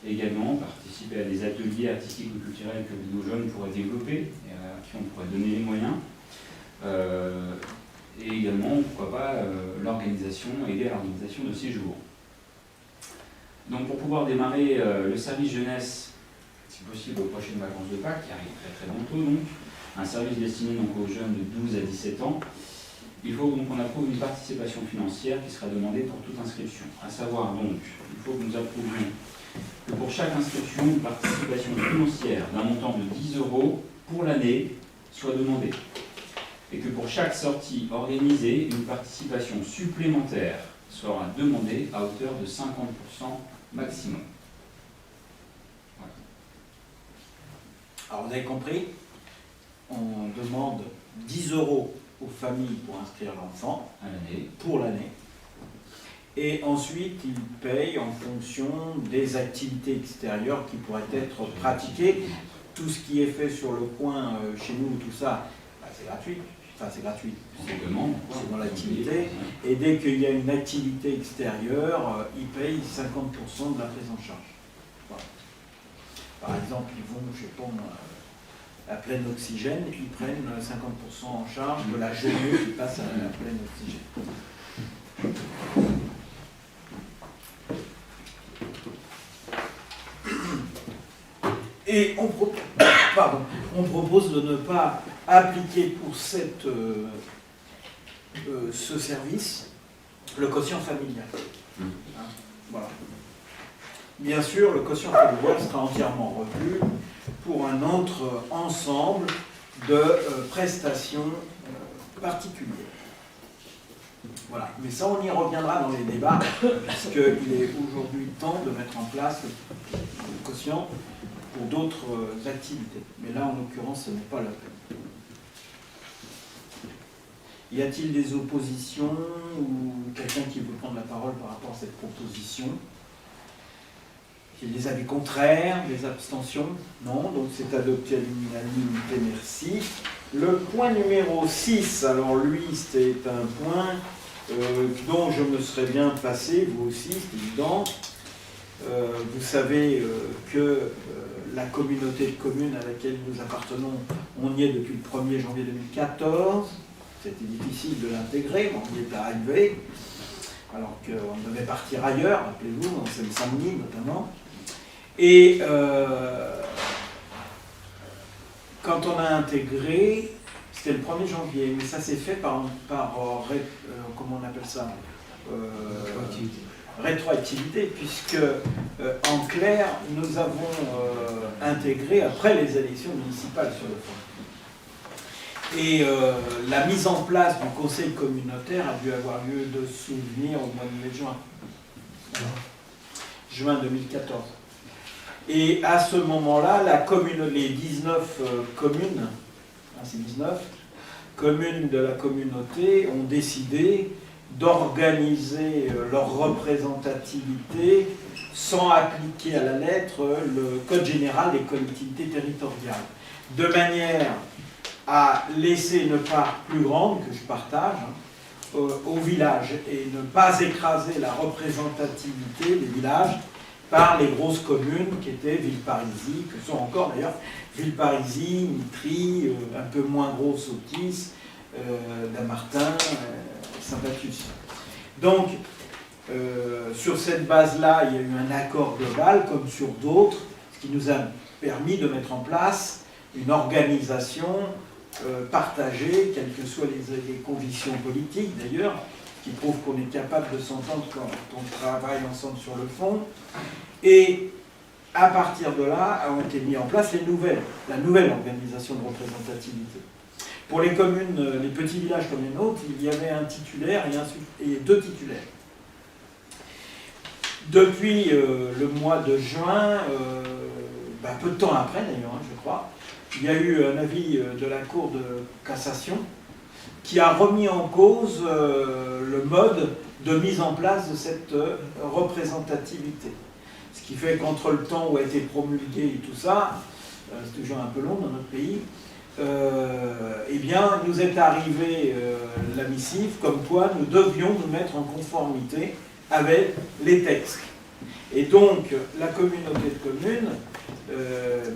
également participer à des ateliers artistiques ou culturels que nos jeunes pourraient développer, à qui on pourrait donner les moyens, et également, pourquoi pas, aider à l'organisation de séjours. Donc pour pouvoir démarrer le service jeunesse, si possible aux prochaines vacances de Pâques, qui arrivent très très bientôt, donc, un service destiné donc, aux jeunes de 12 à 17 ans, il faut donc qu'on approuve une participation financière qui sera demandée pour toute inscription. À savoir donc, il faut que nous approuvions que pour chaque inscription, une participation financière d'un montant de 10 € pour l'année soit demandée. Et que pour chaque sortie organisée, une participation supplémentaire sera demandée à hauteur de 50% maximum. Voilà. Alors vous avez compris, on demande 10 € aux familles pour inscrire l'enfant À l'année. pour l'année. Et ensuite, ils payent en fonction des activités extérieures qui pourraient être pratiquées. Tout ce qui est fait sur le coin, chez nous, tout ça, c'est gratuit. Enfin, c'est gratuit. C'est dans l'activité. Et dès qu'il y a une activité extérieure, ils payent 50% de la prise en charge. Voilà. Par exemple, ils vont, je sais pas, à plein oxygène, ils prennent 50% en charge de la journée qui passe à plein oxygène. Et on propose de ne pas appliquer pour ce service le quotient familial. Hein, voilà. Bien sûr, le quotient familial sera entièrement revu pour un autre ensemble de prestations particulières. Voilà. Mais ça, on y reviendra dans les débats, puisqu'il est aujourd'hui temps de mettre en place le quotient pour d'autres activités. Mais là, en l'occurrence, ce n'est pas la peine. Y a-t-il des oppositions ou quelqu'un qui veut prendre la parole par rapport à cette proposition? Des avis contraires, des abstentions? Non, donc c'est adopté à l'unanimité, merci. Le point numéro 6, alors lui, c'est un point dont je me serais bien passé, vous aussi, c'est évident. Vous savez que la communauté de communes à laquelle nous appartenons, on y est depuis le 1er janvier 2014. C'était difficile de l'intégrer, mais on y est arrivé. Alors qu'on devait partir ailleurs, rappelez-vous, en Seine-Saint-Denis notamment. Et quand on a intégré, c'était le 1er janvier, mais ça s'est fait par comment on appelle ça, rétroactivité, puisque en clair, nous avons intégré après les élections municipales sur le fond. Et la mise en place du conseil communautaire a dû avoir lieu de souvenir au mois de mai-juin. Juin 2014. Et à ce moment-là, les 19 communes, c'est 19 communes de la communauté ont décidé d'organiser leur représentativité sans appliquer à la lettre le Code général des collectivités territoriales, de manière à laisser une part plus grande, que je partage, au village, et ne pas écraser la représentativité des villages par les grosses communes qui étaient Villeparisis, que sont encore d'ailleurs Villeparisis, Mitry, un peu moins gros Sautis, Dammartin, Saint-Baptiste. Donc, sur cette base-là, il y a eu un accord global, comme sur d'autres, ce qui nous a permis de mettre en place une organisation partagée, quelles que soient les convictions politiques d'ailleurs, qui prouve qu'on est capable de s'entendre quand on travaille ensemble sur le fond. Et à partir de là, ont été mis en place la nouvelle organisation de représentativité. Pour les communes, les petits villages comme les nôtres, il y avait un titulaire et 2 titulaires. Depuis le mois de juin, peu de temps après d'ailleurs, je crois, il y a eu un avis de la Cour de cassation qui a remis en cause le mode de mise en place de cette représentativité. Ce qui fait qu'entre le temps où a été promulgué et tout ça, c'est toujours un peu long dans notre pays, eh bien, nous est arrivé la missive comme quoi nous devions nous mettre en conformité avec les textes. Et donc, la communauté de communes,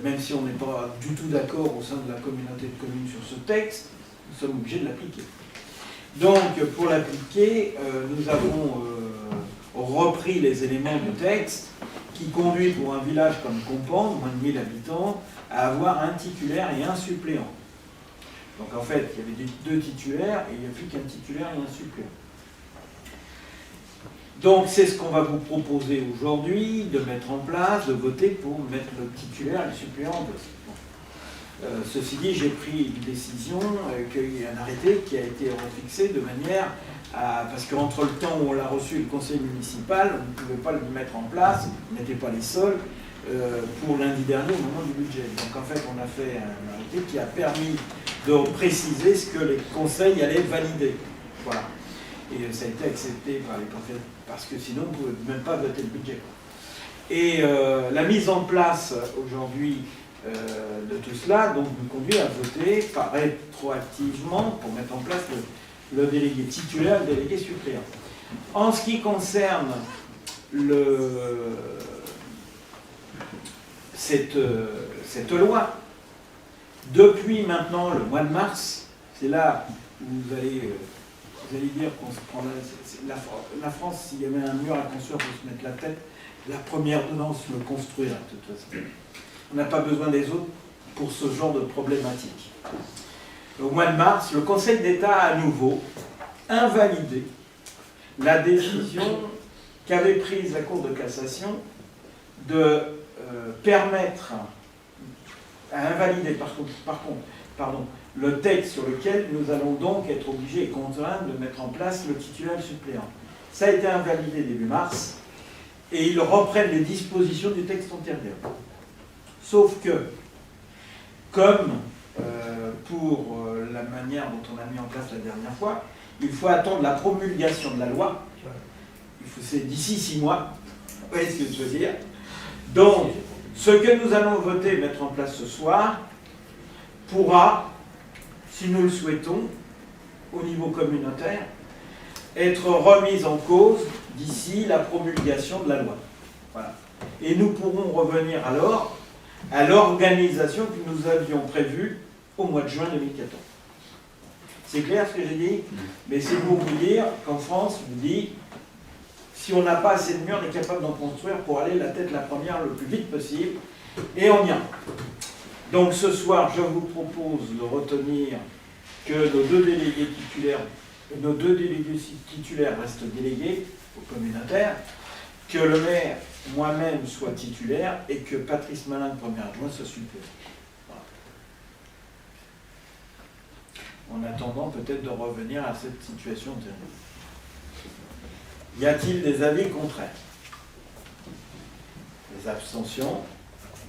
même si on n'est pas du tout d'accord au sein de la communauté de communes sur ce texte, nous sommes obligés de l'appliquer. Donc, pour l'appliquer, nous avons repris les éléments du texte qui conduit pour un village comme Compans, moins de 1000 habitants, à avoir un titulaire et un suppléant. Donc en fait, il y avait 2 titulaires et il n'y a plus qu'un titulaire et un suppléant. Donc c'est ce qu'on va vous proposer aujourd'hui, de mettre en place, de voter pour mettre le titulaire et le suppléant en place. Ceci dit, j'ai pris une décision, qu'il y a un arrêté qui a été refixé de manière à... Parce qu'entre le temps où on l'a reçu, le conseil municipal, on ne pouvait pas le mettre en place, on n'était pas les seuls, pour lundi dernier au moment du budget. Donc en fait, on a fait un arrêté qui a permis de préciser ce que les conseils allaient valider. Voilà. Et ça a été accepté par les conseils, parce que sinon, on ne pouvait même pas voter le budget. Et la mise en place aujourd'hui de tout cela donc, nous conduit à voter rétroactivement pour mettre en place le délégué titulaire et le délégué suppléant. En ce qui concerne cette loi, depuis maintenant le mois de mars, c'est là où vous allez dire qu'on se prend la France, s'il y avait un mur à construire pour se mettre la tête, la première dedans se le construira de toute façon. On n'a pas besoin des autres pour ce genre de problématique. Au mois de mars, le Conseil d'État a à nouveau invalidé la décision qu'avait prise la Cour de cassation de permettre à invalider par contre, le texte sur lequel nous allons donc être obligés et contraints de mettre en place le titulaire suppléant. Ça a été invalidé début mars et ils reprennent les dispositions du texte antérieur. Sauf que, comme pour la manière dont on a mis en place la dernière fois, il faut attendre la promulgation de la loi. C'est d'ici 6 mois. Vous voyez ce que je veux dire? Donc, ce que nous allons voter, mettre en place ce soir, pourra, si nous le souhaitons, au niveau communautaire, être remise en cause d'ici la promulgation de la loi. Voilà. Et nous pourrons revenir alors à l'organisation que nous avions prévue au mois de juin 2014. C'est clair ce que j'ai dit? Mais c'est pour vous dire qu'en France, je vous dis, si on n'a pas assez de murs, on est capable d'en construire pour aller la tête la première le plus vite possible, et on y a. Donc ce soir, je vous propose de retenir que nos deux délégués titulaires restent délégués au communautaire, que le maire, moi-même, soit titulaire, et que Patrice Malin, premier adjoint, soit suppléant. Voilà. En attendant peut-être de revenir à cette situation terrible. Y a-t-il des avis contraires? Des abstentions?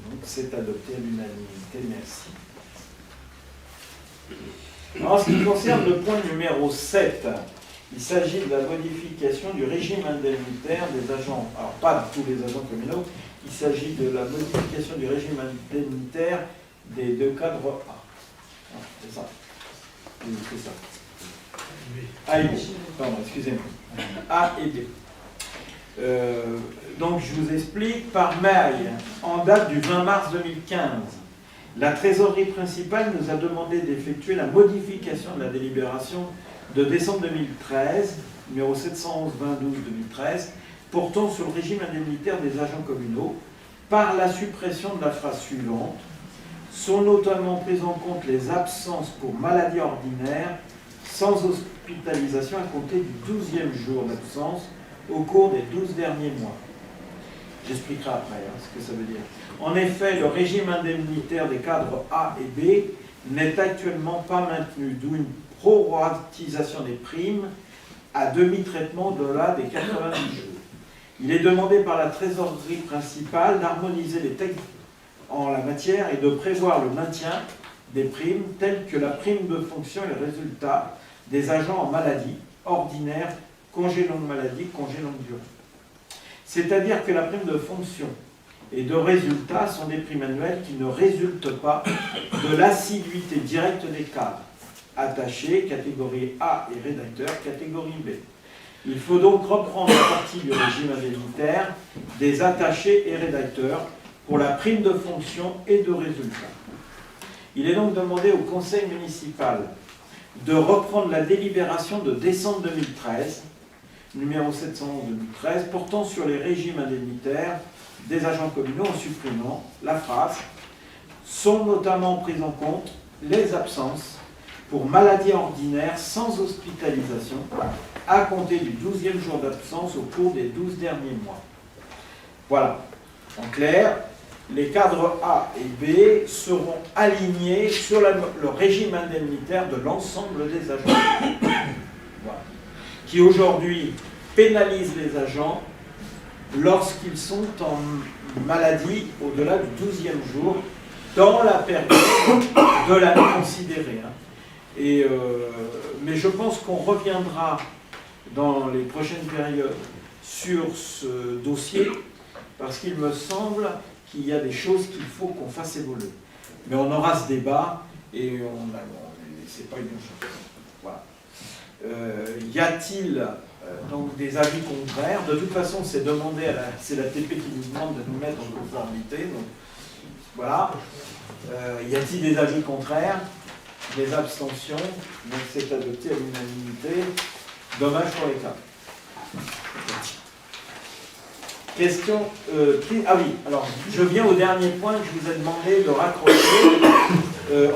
Donc c'est adopté à l'unanimité. Merci. En ce qui concerne le point numéro 7, il s'agit de la modification du régime indemnitaire des agents, alors pas de tous les agents communaux, il s'agit de la modification du régime indemnitaire des deux cadres A. Ah, c'est ça. Oui, c'est ça. A et B. Pardon, excusez-moi. A et B. Donc je vous explique, par mail, en date du 20 mars 2015, la trésorerie principale nous a demandé d'effectuer la modification de la délibération de décembre 2013, numéro 711-22-2013, portant sur le régime indemnitaire des agents communaux, par la suppression de la phrase suivante. Sont notamment prises en compte les absences pour maladie ordinaire sans hospitalisation à compter du 12e jour d'absence au cours des 12 derniers mois. J'expliquerai après ce que ça veut dire. En effet, le régime indemnitaire des cadres A et B n'est actuellement pas maintenu, d'où une proratisation des primes à demi-traitement au-delà des 90 jours. Il est demandé par la trésorerie principale d'harmoniser les textes en la matière et de prévoir le maintien des primes telles que la prime de fonction et les résultats des agents en maladie ordinaire, congé longue maladie, congé longue durée. C'est-à-dire que la prime de fonction et de résultats sont des primes annuelles qui ne résultent pas de l'assiduité directe des cadres, attachés, catégorie A et rédacteur, catégorie B. Il faut donc reprendre la partie du régime indemnitaire des attachés et rédacteurs pour la prime de fonction et de résultats. Il est donc demandé au conseil municipal de reprendre la délibération de décembre 2013, numéro 711-2013, portant sur les régimes indemnitaires des agents communaux en supprimant la phrase « sont notamment prises en compte les absences pour maladie ordinaire sans hospitalisation à compter du 12e jour d'absence au cours des 12 derniers mois ». Voilà. En clair, les cadres A et B seront alignés sur le régime indemnitaire de l'ensemble des agents. Voilà. Qui aujourd'hui pénalise les agents lorsqu'ils sont en maladie au-delà du 12e jour dans la période de l'année considérée. Mais je pense qu'on reviendra dans les prochaines périodes sur ce dossier parce qu'il me semble qu'il y a des choses qu'il faut qu'on fasse évoluer. Mais on aura ce débat et c'est pas une chose. Voilà. Y a-t-il donc des avis contraires? De toute façon, c'est demandé c'est la TP qui nous demande de nous mettre en conformité. Donc, voilà. Y a-t-il des avis contraires? Des abstentions? Donc c'est adopté à l'unanimité. Dommage pour les cas. Question. Ah oui, alors je viens au dernier point que je vous ai demandé de raccrocher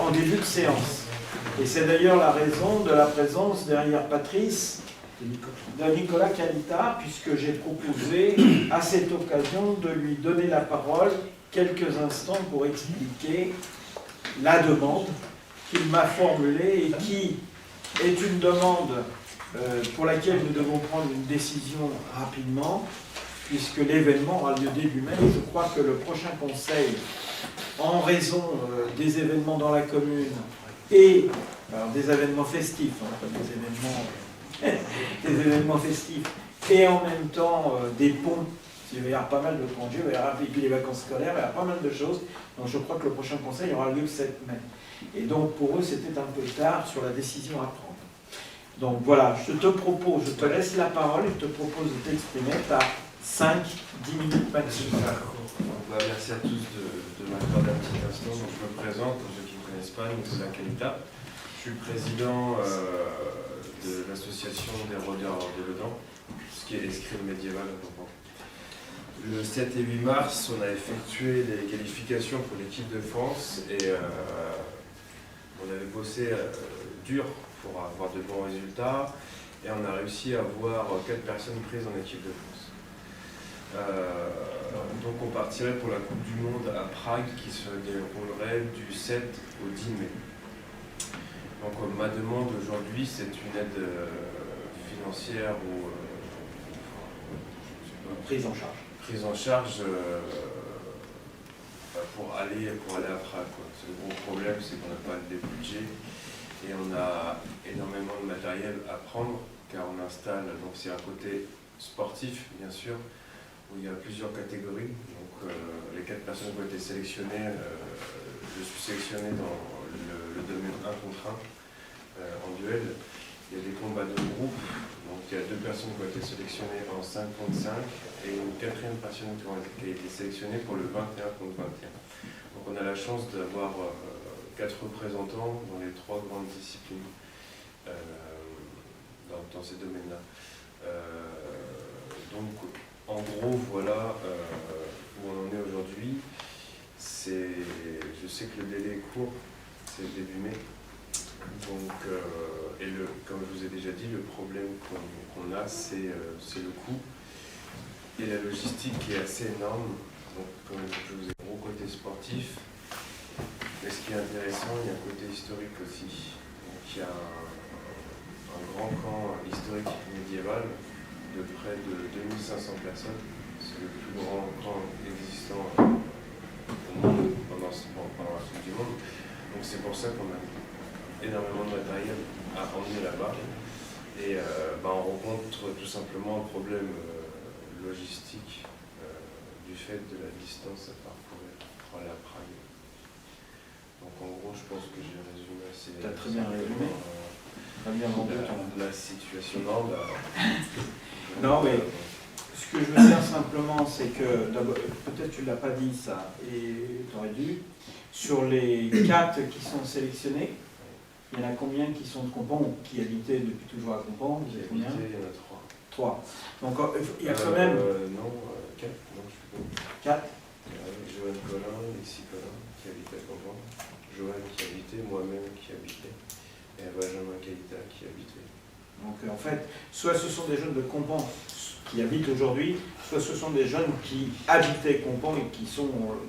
en début de séance. Et c'est d'ailleurs la raison de la présence derrière Patrice de Nicolas Calita, puisque j'ai proposé à cette occasion de lui donner la parole quelques instants pour expliquer la demande qu'il m'a formulée et qui est une demande pour laquelle nous devons prendre une décision rapidement, puisque l'événement aura lieu début mai. Je crois que le prochain conseil, en raison des événements dans la commune et des événements festifs, pas des événements festifs, et en même temps des ponts Il va y avoir pas mal de congés, il va y avoir, et puis les vacances scolaires, il va y avoir pas mal de choses. Donc je crois que le prochain conseil aura lieu le 7 mai. Et donc pour eux, c'était un peu tard sur la décision à prendre. Donc voilà, je te laisse la parole et je te propose de t'exprimer. Tu as 5-10 minutes maximum. Merci à tous de m'accorder un petit instant. Donc, je me présente, pour ceux qui ne me connaissent pas, Nicolas Kalita. Je suis président de l'association des rôdeurs de Lodan, ce qui est l'escrime médiéval à Campan. Le 7 et 8 mars, on a effectué les qualifications pour l'équipe de France et on avait bossé dur pour avoir de bons résultats et on a réussi à avoir 4 personnes prises en équipe de France. Donc on partirait pour la Coupe du Monde à Prague qui se déroulerait du 7 au 10 mai. Donc ma demande aujourd'hui c'est une aide financière ou Prise en charge. Prise en charge pour aller à Prague. Le gros problème c'est qu'on n'a pas de budget et on a énormément de matériel à prendre car on installe, donc c'est un côté sportif bien sûr, où il y a plusieurs catégories. Donc les 4 personnes qui ont été sélectionnées, je suis sélectionné dans le domaine 1 contre 1 en duel. Il y a des combats de groupe, donc il y a 2 personnes qui ont été sélectionnées en 5 contre 5 et une 4e personne qui a été sélectionnée pour le 21 contre 21. Donc on a la chance d'avoir 4 représentants dans les 3 grandes disciplines dans ces domaines-là. Donc en gros, voilà où on en est aujourd'hui. Je sais que le délai est court, c'est le début mai. Donc, comme je vous ai déjà dit, le problème qu'on a, c'est le coût et la logistique qui est assez énorme. Donc, comme je vous ai dit, gros côté sportif. Mais ce qui est intéressant, il y a un côté historique aussi. Donc, il y a un grand camp historique médiéval de près de 2500 personnes. C'est le plus grand camp existant au monde pendant la Coupe du Monde. Donc c'est pour ça qu'on a énormément de matériel à emmener là-bas. Et on rencontre tout simplement un problème logistique du fait de la distance à parcourir pour aller à Prague. Donc en gros, je pense que j'ai résumé assez... Tu as très bien résumé. La situation. Non, mais ce que je veux dire simplement, c'est que, peut-être tu ne l'as pas dit ça, et tu aurais dû, sur les 4 qui sont sélectionnés, il y en a combien qui sont de Campan ou qui habitaient depuis toujours à Campan? Il y en a 3. 3. Donc il y a quand même... Non, 4. 4. Joanne Collin, Alexis Collin, qui habitait à Campan. Joanne qui habitait, moi-même qui habitais. Et Benjamin Kalita qui habitait. Donc en fait, soit ce sont des jeunes de Campan qui habitent aujourd'hui, soit ce sont des jeunes qui habitaient Campan et qui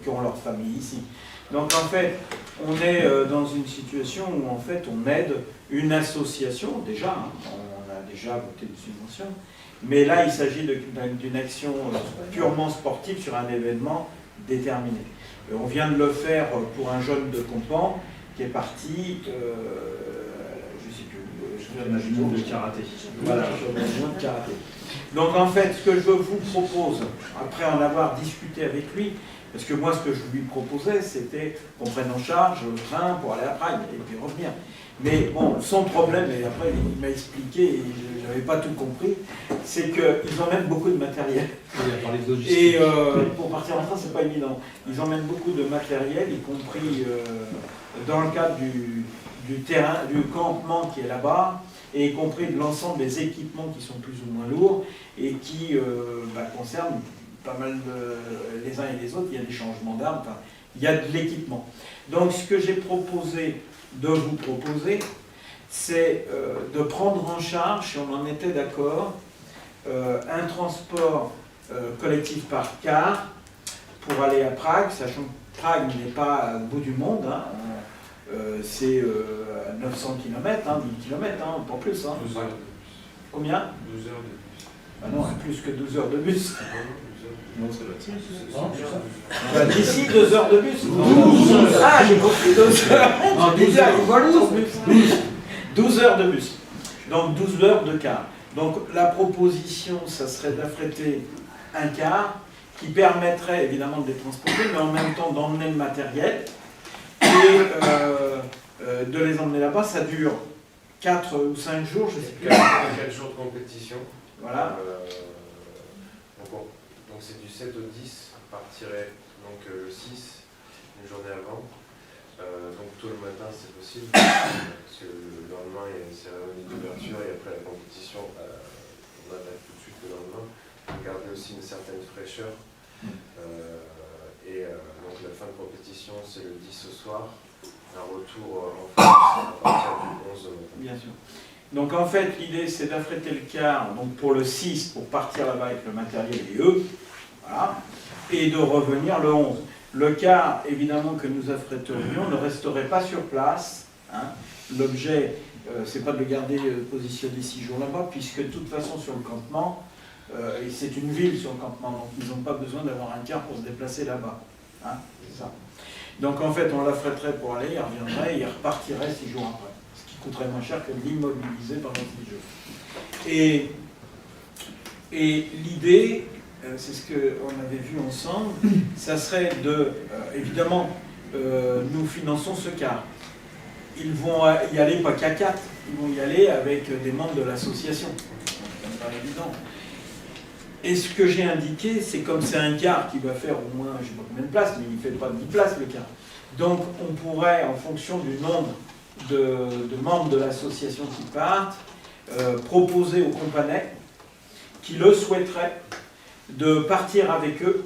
ont leur famille ici. Donc en fait, on est dans une situation où en fait on aide une association, déjà, on a déjà voté une subvention, mais là il s'agit d'une action purement sportive sur un événement déterminé. Et on vient de le faire pour un jeune de Campan qui est parti, de karaté. Voilà, de karaté. Donc en fait, ce que je vous propose, après en avoir discuté avec lui, parce que moi ce que je lui proposais, c'était qu'on prenne en charge le train pour aller à Prague et puis revenir. Mais bon, son problème, et après il m'a expliqué, et je n'avais pas tout compris, c'est qu'ils emmènent beaucoup de matériel. Il a parlé de logistique. Et pour partir en train, c'est pas évident. Ils emmènent beaucoup de matériel, y compris dans le cadre du terrain, du campement qui est là-bas, et y compris de l'ensemble des équipements qui sont plus ou moins lourds et qui concernent pas mal les uns et les autres. Il y a des changements d'armes, enfin, il y a de l'équipement. Donc ce que j'ai proposé de vous proposer, c'est de prendre en charge, si on en était d'accord, un transport collectif par car pour aller à Prague, sachant que Prague n'est pas au bout du monde, hein. C'est à 900 km, 1000 km, pas plus. Hein. 12 heures. Combien? 12 heures de bus. Ah non, plus que 12 heures de bus. Non, ça doit être D'ici 2 heures de bus. 12 heures. Ah, j'ai compris 12 heures. Non, 12 heures. 12 heures de bus. Donc 12 heures de car. Donc la proposition, ça serait d'affréter un car qui permettrait évidemment de les transporter, mais en même temps d'emmener le matériel et de les emmener là-bas. Ça dure 4 ou 5 jours, je ne sais plus. 4 jours de compétition. Voilà. Donc c'est du 7 au 10, on partirait donc le 6, une journée avant. Donc tôt le matin c'est possible, parce que le lendemain il y a une cérémonie d'ouverture et après la compétition, on arrête tout de suite le lendemain. Pour garder aussi une certaine fraîcheur. Donc la fin de compétition c'est le 10 au soir, un retour en France à partir du 11 au matin. Bien sûr. Donc en fait, l'idée c'est d'affréter le car donc pour le 6 pour partir là-bas avec le matériel et eux, voilà, et de revenir le 11. Le car, évidemment, que nous affréterions ne resterait pas sur place. Hein. L'objet, c'est pas de le garder positionné 6 jours là-bas, puisque de toute façon sur le campement, et c'est une ville sur le campement, donc ils n'ont pas besoin d'avoir un car pour se déplacer là-bas. Hein, c'est ça. Donc en fait, on l'affréterait pour aller, il reviendrait et il repartirait 6 jours après. Ce qui coûterait moins cher que de l'immobiliser pendant 6 jours. Et l'idée, c'est ce qu'on avait vu ensemble, ça serait de, évidemment, nous finançons ce car. Ils vont y aller pas qu'à 4, ils vont y aller avec des membres de l'association. Ça me paraît évident. Et ce que j'ai indiqué, c'est comme c'est un car qui va faire au moins, je ne sais pas combien de places, mais il ne fait pas 10 places le car. Donc on pourrait, en fonction du nombre de membres de l'association qui partent, proposer aux companais qui le souhaiteraient de partir avec eux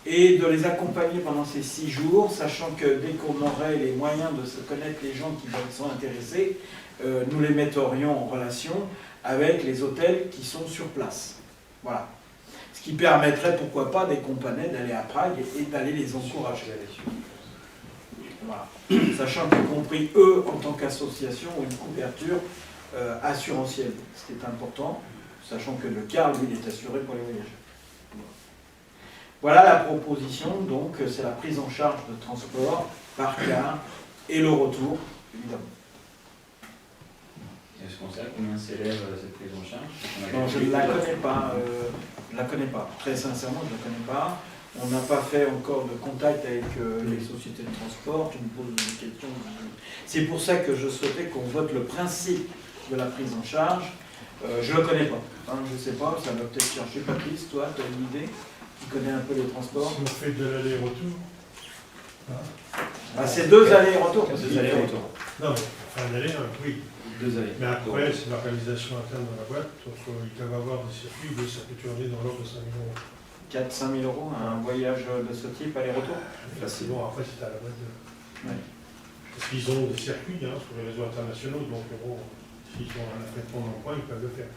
et de les accompagner pendant ces 6 jours, sachant que dès qu'on aurait les moyens de se connaître les gens qui sont intéressés, nous les metterions en relation avec les hôtels qui sont sur place. Voilà. Ce qui permettrait, pourquoi pas, des companais d'aller à Prague et d'aller les encourager. Voilà. Sachant qu'y compris eux, en tant qu'association, ont une couverture assurantielle, ce qui est important, sachant que le car, lui, est assuré pour les voyageurs. Voilà la proposition, donc c'est la prise en charge de transport par car et le retour, évidemment. Est-ce qu'on sait combien s'élève cette prise en charge? Non, je ne la connais pas, très sincèrement, je ne la connais pas. On n'a pas fait encore de contact avec les sociétés de transport, tu me poses des questions. C'est pour ça que je souhaitais qu'on vote le principe de la prise en charge. Je ne le connais pas, hein, je ne sais pas, ça va peut-être chercher. Patrice, toi, tu as une idée? Tu connais un peu les transports? Si on fait de l'aller-retour. Ah, c'est 2 allers-retours. 2 allers-retours. Non, mais enfin, un aller, oui. 2 allers. Mais après, c'est l'organisation interne de la boîte, donc ils peuvent avoir des circuits, ça peut tourner dans l'ordre de 5 000 €. 4-5 000 € un voyage de ce type, aller-retour? C'est bon, après c'est à la boîte de... Ouais. Parce qu'ils ont des circuits sur les réseaux internationaux, donc bon, s'ils ont un affrètement dans le coin, ils peuvent le faire.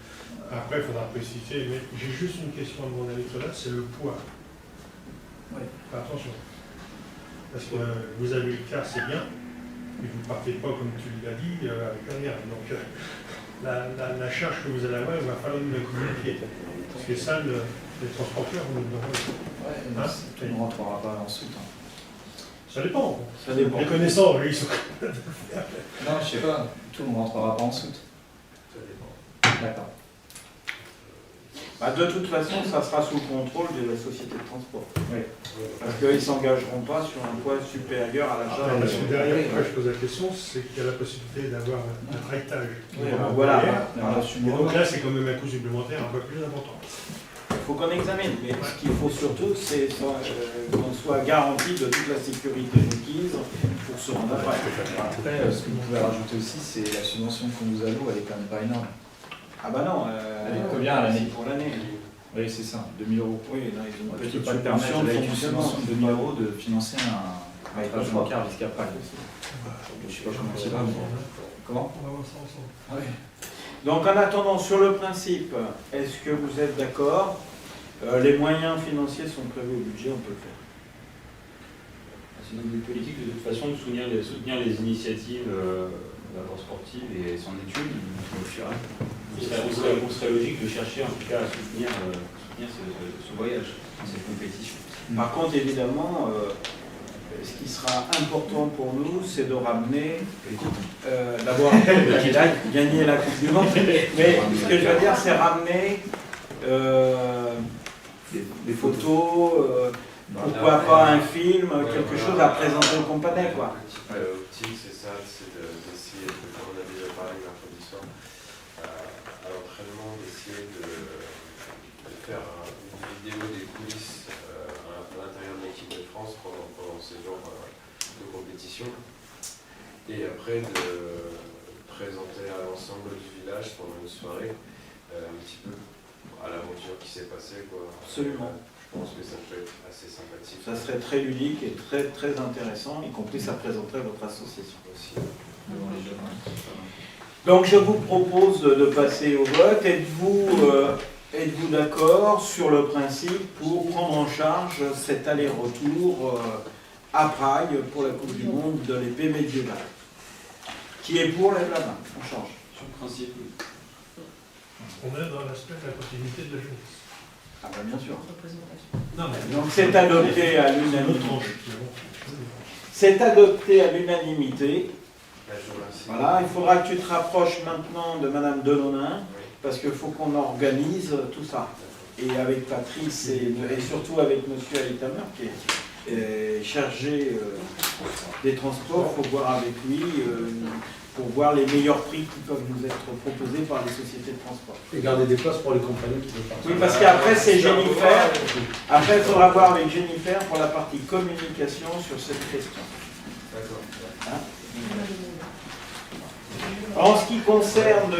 Après, il faudra préciser, mais j'ai juste une question de mon ami Nicolas, c'est le poids. Ouais. Attention. Parce que vous avez le car, c'est bien, mais vous ne partez pas, comme tu l'as dit, avec rien. Donc la charge que vous allez avoir, il va falloir nous la communiquer. Parce que ça, les transporteurs, vous nous demanderez. Ouais, tout ne rentrera pas ensuite. Hein. Ça dépend. Ça dépend. Les connaissants, ils sont... Non, je sais pas, tout ne rentrera pas ensuite. Ça dépend. D'accord. Bah, de toute façon, ça sera sous le contrôle de la société de transport. Oui. Parce qu'ils ne s'engageront pas sur un poids supérieur à la charge. Parce que derrière, pourquoi je pose la question, c'est qu'il y a la possibilité d'avoir un traitage. Oui, voilà. Et donc là, c'est quand même un coût supplémentaire un peu plus important. Il faut qu'on examine, mais ce qu'il faut surtout, c'est qu'on soit garanti de toute la sécurité requise pour se rendre après. Après, ce que vous pouvez rajouter aussi, c'est la subvention qu'on vous alloue, elle est quand même pas énorme. Ah bah non, Elle est combien à l'année? pour l'année. Oui, c'est ça, 2 000 €. Oui, là, ils ont On une ne peut petite pas te permettre, subvention de avec une fonctionnement. subvention de 2 000 € de financer un trajet car jusqu'à Prague. Je sais pas comment tu vas, mais... Comment? On va voir ça ensemble. Ah oui. Donc en attendant, sur le principe, est-ce que vous êtes d'accord? Les moyens financiers sont prévus au budget, on peut le faire. C'est notre but politique de toute façon de soutenir les initiatives d'abord sportives et sans études. On serait logique de chercher en tout cas à soutenir ce voyage, cette compétition. Par contre, évidemment, ce qui sera important pour nous, c'est de ramener, d'abord gagner la Coupe du Monde, mais ce que je veux dire, c'est ramener des photos, pourquoi pas un film, quelque chose à présenter aux compagnies, quoi. L'optique, c'est ça, c'est d'essayer, comme on a déjà parlé mercredi soir, à l'entraînement, d'essayer de faire une vidéo des coulisses à l'intérieur de l'équipe de France pendant ces jours de compétition. Et après, de présenter à l'ensemble du village pendant une soirée un petit peu à l'aventure qui s'est passée, quoi. Absolument. Je pense que ça peut être assez sympathique. Ça serait très ludique et très, très intéressant, y compris ça présenterait votre association Aussi. Devant les jeunes, ouais. Donc je vous propose de passer au vote. Êtes-vous d'accord sur le principe pour prendre en charge cet aller-retour à Prague pour la Coupe du Monde de l'épée médiévale? Qui est pour, lève la main, on change. Sur le principe, oui. On est dans l'aspect de la continuité de la jeunesse. Ah ben bien sûr. Non, mais Donc c'est adopté à l'unanimité. C'est adopté à l'unanimité. Là, je vous remercie. Voilà, il faudra que tu te rapproches maintenant de Madame Delaunay, parce qu'il faut qu'on organise tout ça. Et avec Patrice et surtout avec Monsieur Alitamer, qui est chargé des transports, il faut voir avec lui pour voir les meilleurs prix qui peuvent nous être proposés par les sociétés de transport. Et garder des places pour les compagnies qui veulent partir. Oui, parce qu'après c'est Jennifer. Après, il faudra voir avec Jennifer pour la partie communication sur cette question. D'accord. En ce qui concerne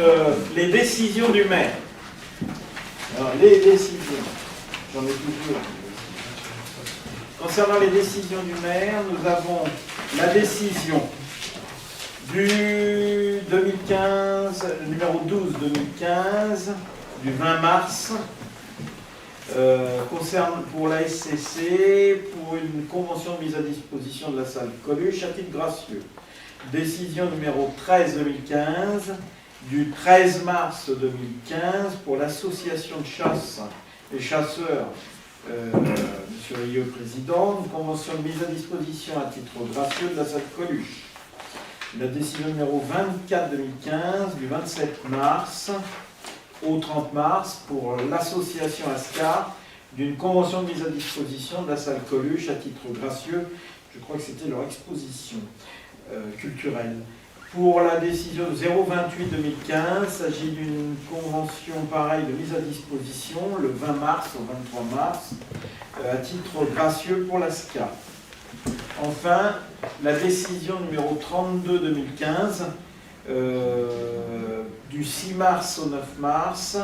les décisions du maire, alors les décisions, j'en ai toujours. Concernant les décisions du maire, nous avons la décision du 2015, numéro 12-2015, du 20 mars, concerne pour la SCC, pour une convention de mise à disposition de la salle Coluche à titre gracieux. Décision numéro 13-2015, du 13 mars 2015, pour l'association de chasse et chasseurs, Monsieur Rieux, président, une convention de mise à disposition à titre gracieux de la salle Coluche. La décision numéro 24-2015, du 27 mars au 30 mars, pour l'association ASCAR, d'une convention de mise à disposition de la salle Coluche à titre gracieux. Je crois que c'était leur exposition culturelle. Pour la décision 028-2015, il s'agit d'une convention pareille de mise à disposition le 20 mars au 23 mars à titre gracieux pour l'ASCA. Enfin, la décision numéro 32-2015 du 6 mars au 9 mars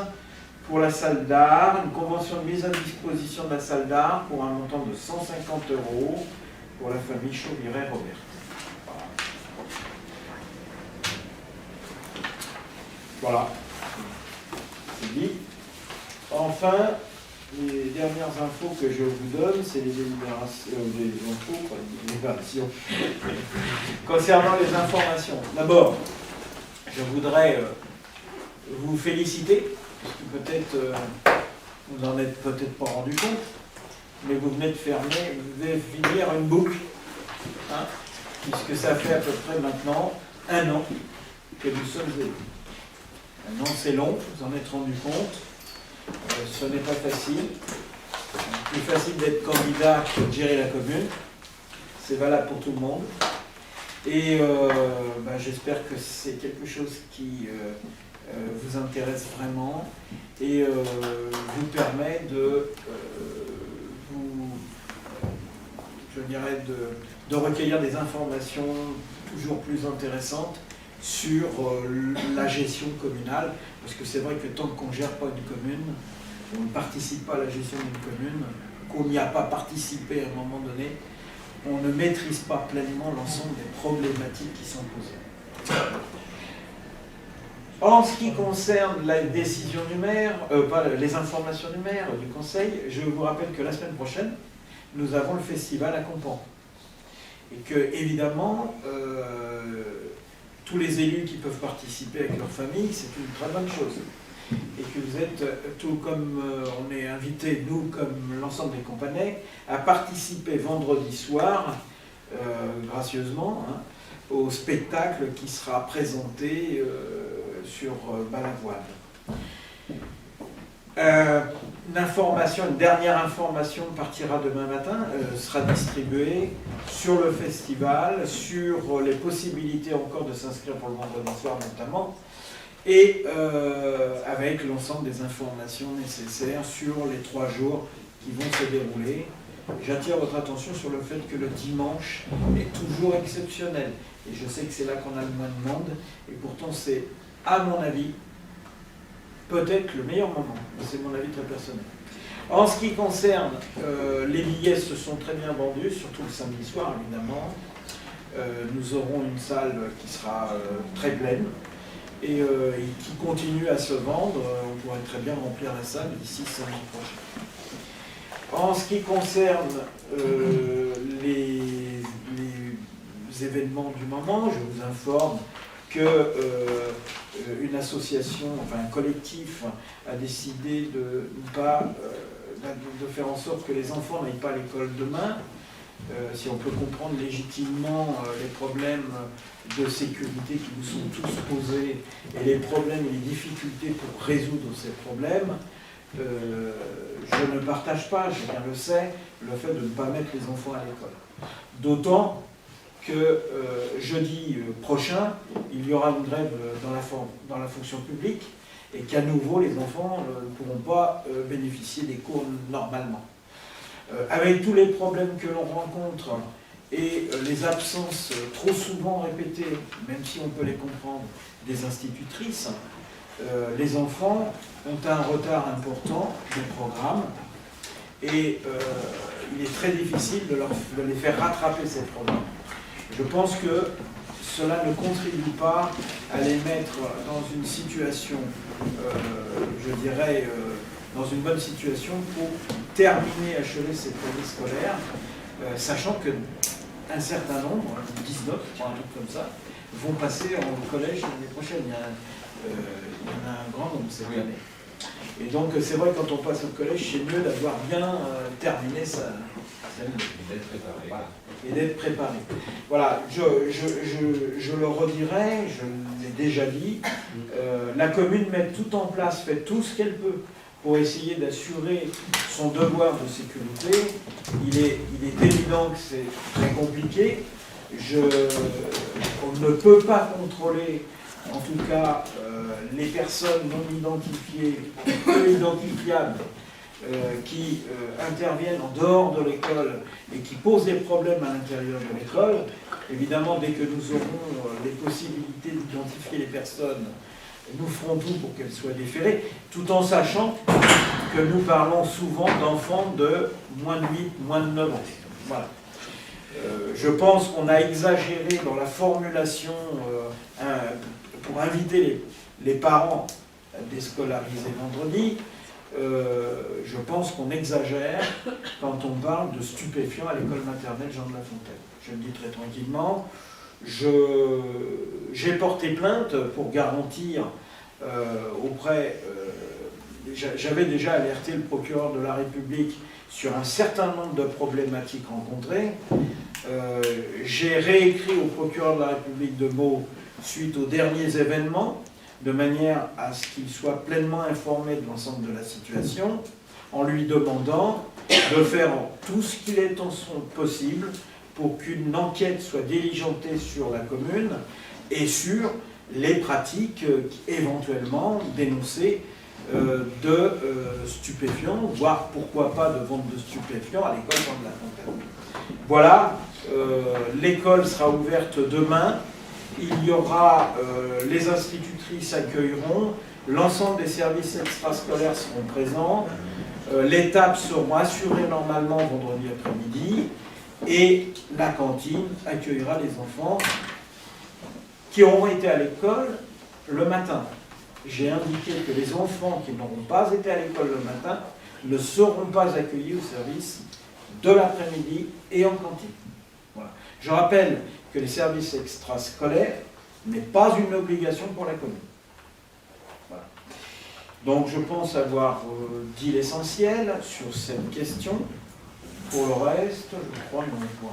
pour la salle d'art, une convention de mise à disposition de la salle d'art pour un montant de 150 € pour la famille Chauviret-Robert. Voilà, c'est dit. Enfin, les dernières infos que je vous donne, c'est les délibérations, les délibérations. Concernant les informations. D'abord, je voudrais vous féliciter, parce que peut-être vous n'en êtes peut-être pas rendu compte, mais vous venez de finir une boucle, hein, puisque ça fait à peu près maintenant 1 an que nous sommes élus. Un an, c'est long, vous en êtes rendu compte. Ce n'est pas facile. Plus facile d'être candidat que de gérer la commune. C'est valable pour tout le monde. Et j'espère que c'est quelque chose qui vous intéresse vraiment et vous permet de recueillir des informations toujours plus intéressantes sur la gestion communale, parce que c'est vrai que tant qu'on ne gère pas une commune, on ne participe pas à la gestion d'une commune, qu'on n'y a pas participé à un moment donné, on ne maîtrise pas pleinement l'ensemble des problématiques qui sont posées. En ce qui concerne la décision du maire, les informations du maire, du conseil, je vous rappelle que la semaine prochaine, nous avons le festival à Compan. Et que, évidemment, tous les élus qui peuvent participer avec leur famille, c'est une très bonne chose. Et que vous êtes, tout comme on est invité, nous, comme l'ensemble des compagnies, à participer vendredi soir, gracieusement, hein, au spectacle qui sera présenté sur Balavoine. Une dernière information partira demain matin, sera distribuée sur le festival, sur les possibilités encore de s'inscrire pour le vendredi soir notamment, et avec l'ensemble des informations nécessaires sur les 3 jours qui vont se dérouler. J'attire votre attention sur le fait que le dimanche est toujours exceptionnel. Et je sais que c'est là qu'on a le moins de monde, et pourtant c'est, à mon avis, peut-être le meilleur moment. C'est mon avis très personnel. En ce qui concerne les billets, se sont très bien vendus, surtout le samedi soir évidemment. Nous aurons une salle qui sera très pleine et qui continue à se vendre. On pourrait très bien remplir la salle d'ici samedi prochain. En ce qui concerne les événements du moment, je vous informe que une association, enfin un collectif, a décidé de faire en sorte que les enfants n'aillent pas à l'école demain. Si on peut comprendre légitimement les problèmes de sécurité qui nous sont tous posés et les problèmes et les difficultés pour résoudre ces problèmes, je ne partage pas, chacun le sait, le fait de ne pas mettre les enfants à l'école. D'autant que jeudi prochain, il y aura une grève dans la fonction publique et qu'à nouveau, les enfants ne pourront pas bénéficier des cours normalement. Avec tous les problèmes que l'on rencontre et les absences trop souvent répétées, même si on peut les comprendre, des institutrices, les enfants ont un retard important des programmes et il est très difficile de les faire rattraper ces programmes. Je pense que cela ne contribue pas à les mettre dans une situation, je dirais, dans une bonne situation pour terminer, achever ces années scolaires, sachant qu'un certain nombre, 19, un truc comme ça, vont passer en collège l'année prochaine. Il y en a un grand nombre cette année. Et donc c'est vrai que quand on passe au collège, c'est mieux d'avoir bien terminé sa année. Et d'être préparé. Voilà. Et d'être préparé. Voilà, je le redirai, je l'ai déjà dit, la commune met tout en place, fait tout ce qu'elle peut pour essayer d'assurer son devoir de sécurité. Il est évident que c'est très compliqué. On ne peut pas contrôler, en tout cas, les personnes non identifiées, peu identifiables, qui interviennent en dehors de l'école et qui posent des problèmes à l'intérieur de l'école. Évidemment, dès que nous aurons les possibilités d'identifier les personnes, nous ferons tout pour qu'elles soient déférées, tout en sachant que nous parlons souvent d'enfants de moins de 8, moins de 9 ans. Voilà. Je pense qu'on a exagéré dans la formulation pour inviter les parents à déscolariser vendredi. Je pense qu'on exagère quand on parle de stupéfiants à l'école maternelle Jean de La Fontaine. Je le dis très tranquillement. J'ai porté plainte pour garantir j'avais déjà alerté le procureur de la République sur un certain nombre de problématiques rencontrées. J'ai réécrit au procureur de la République de Meaux suite aux derniers événements, de manière à ce qu'il soit pleinement informé de l'ensemble de la situation, en lui demandant de faire tout ce qu'il est en son possible pour qu'une enquête soit diligentée sur la commune et sur les pratiques éventuellement dénoncées de stupéfiants, voire pourquoi pas de vente de stupéfiants à l'école Jean de La Fontaine. Voilà, l'école sera ouverte demain. Il y aura, les institutrices accueilleront, l'ensemble des services extrascolaires seront présents, les tables seront assurées normalement vendredi après-midi, et la cantine accueillera les enfants qui auront été à l'école le matin. J'ai indiqué que les enfants qui n'auront pas été à l'école le matin ne seront pas accueillis au service de l'après-midi et en cantine. Voilà. Je rappelle que les services extrascolaires n'est pas une obligation pour la commune. Voilà. Donc je pense avoir dit l'essentiel sur cette question. Pour le reste, je crois qu'on est pour.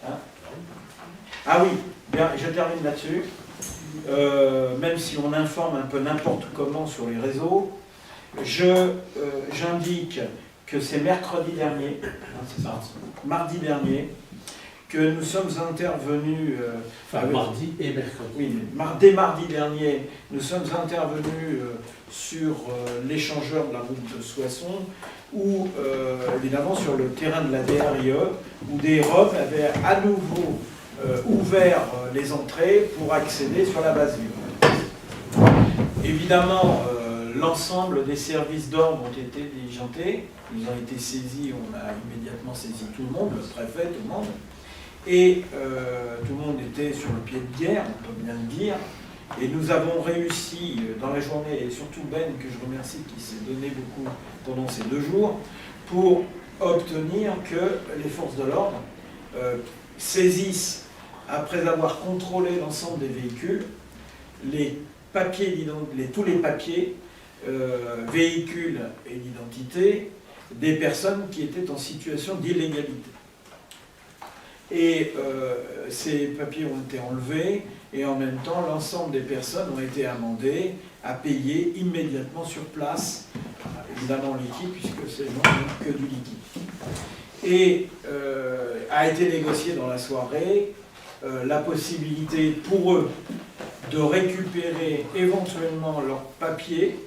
Hein? Ah oui, bien, je termine là-dessus. Même si on informe un peu n'importe comment sur les réseaux, J'indique que c'est mercredi dernier, c'est ça, mardi dernier, que nous sommes intervenus... mardi et mercredi. Oui, dès mardi dernier, nous sommes intervenus sur l'échangeur de la route de Soissons, où, évidemment, sur le terrain de la DRIE, où des Roms avaient à nouveau ouvert les entrées pour accéder sur la base libre. Évidemment, l'ensemble des services d'ordre ont été diligentés, ils ont été saisis, on a immédiatement saisi tout le monde, le préfet, tout le monde, et tout le monde était sur le pied de guerre, on peut bien le dire, et nous avons réussi dans la journée, et surtout Ben, que je remercie, qui s'est donné beaucoup pendant ces 2 jours, pour obtenir que les forces de l'ordre saisissent, après avoir contrôlé l'ensemble des véhicules, les papiers, tous les papiers, véhicules et d'identité des personnes qui étaient en situation d'illégalité. Et ces papiers ont été enlevés, et en même temps, l'ensemble des personnes ont été amendées à payer immédiatement sur place, évidemment liquide, puisque ces gens n'ont que du liquide. Et a été négocié dans la soirée la possibilité pour eux de récupérer éventuellement leurs papiers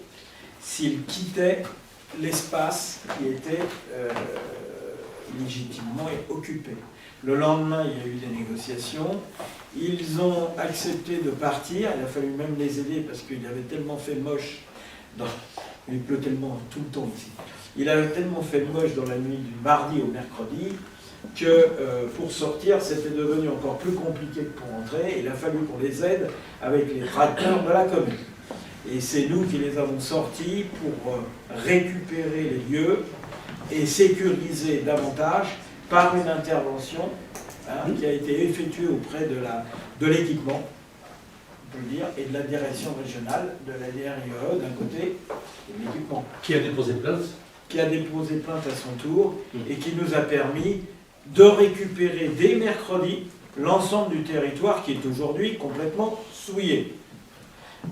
s'ils quittaient l'espace qui était légitimement occupé. Le lendemain, il y a eu des négociations. Ils ont accepté de partir. Il a fallu même les aider parce qu'il avait tellement fait moche. Il pleut tellement tout le temps ici. Il avait tellement fait moche dans la nuit du mardi au mercredi que pour sortir, c'était devenu encore plus compliqué que pour entrer. Il a fallu qu'on les aide avec les tracteurs de la commune. Et c'est nous qui les avons sortis pour récupérer les lieux et sécuriser davantage par une intervention qui a été effectuée auprès de l'équipement, on peut le dire, et de la direction régionale de la DRIE d'un côté, et de l'équipement. Qui a déposé plainte. Qui a déposé plainte à son tour et qui nous a permis de récupérer dès mercredi l'ensemble du territoire qui est aujourd'hui complètement souillé.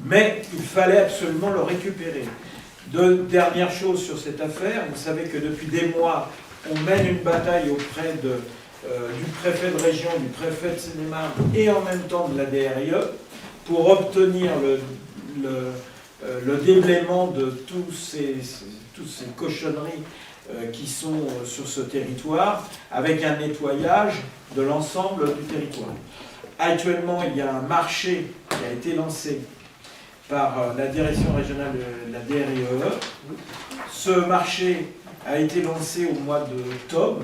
Mais il fallait absolument le récupérer. Dernière chose sur cette affaire, vous savez que depuis des mois, on mène une bataille auprès du préfet de région, du préfet de Seine-et-Marne et en même temps de la DRIE pour obtenir le déblaiement de toutes ces cochonneries qui sont sur ce territoire, avec un nettoyage de l'ensemble du territoire. Actuellement, il y a un marché qui a été lancé par la direction régionale de la DRIE. Ce marché a été lancé au mois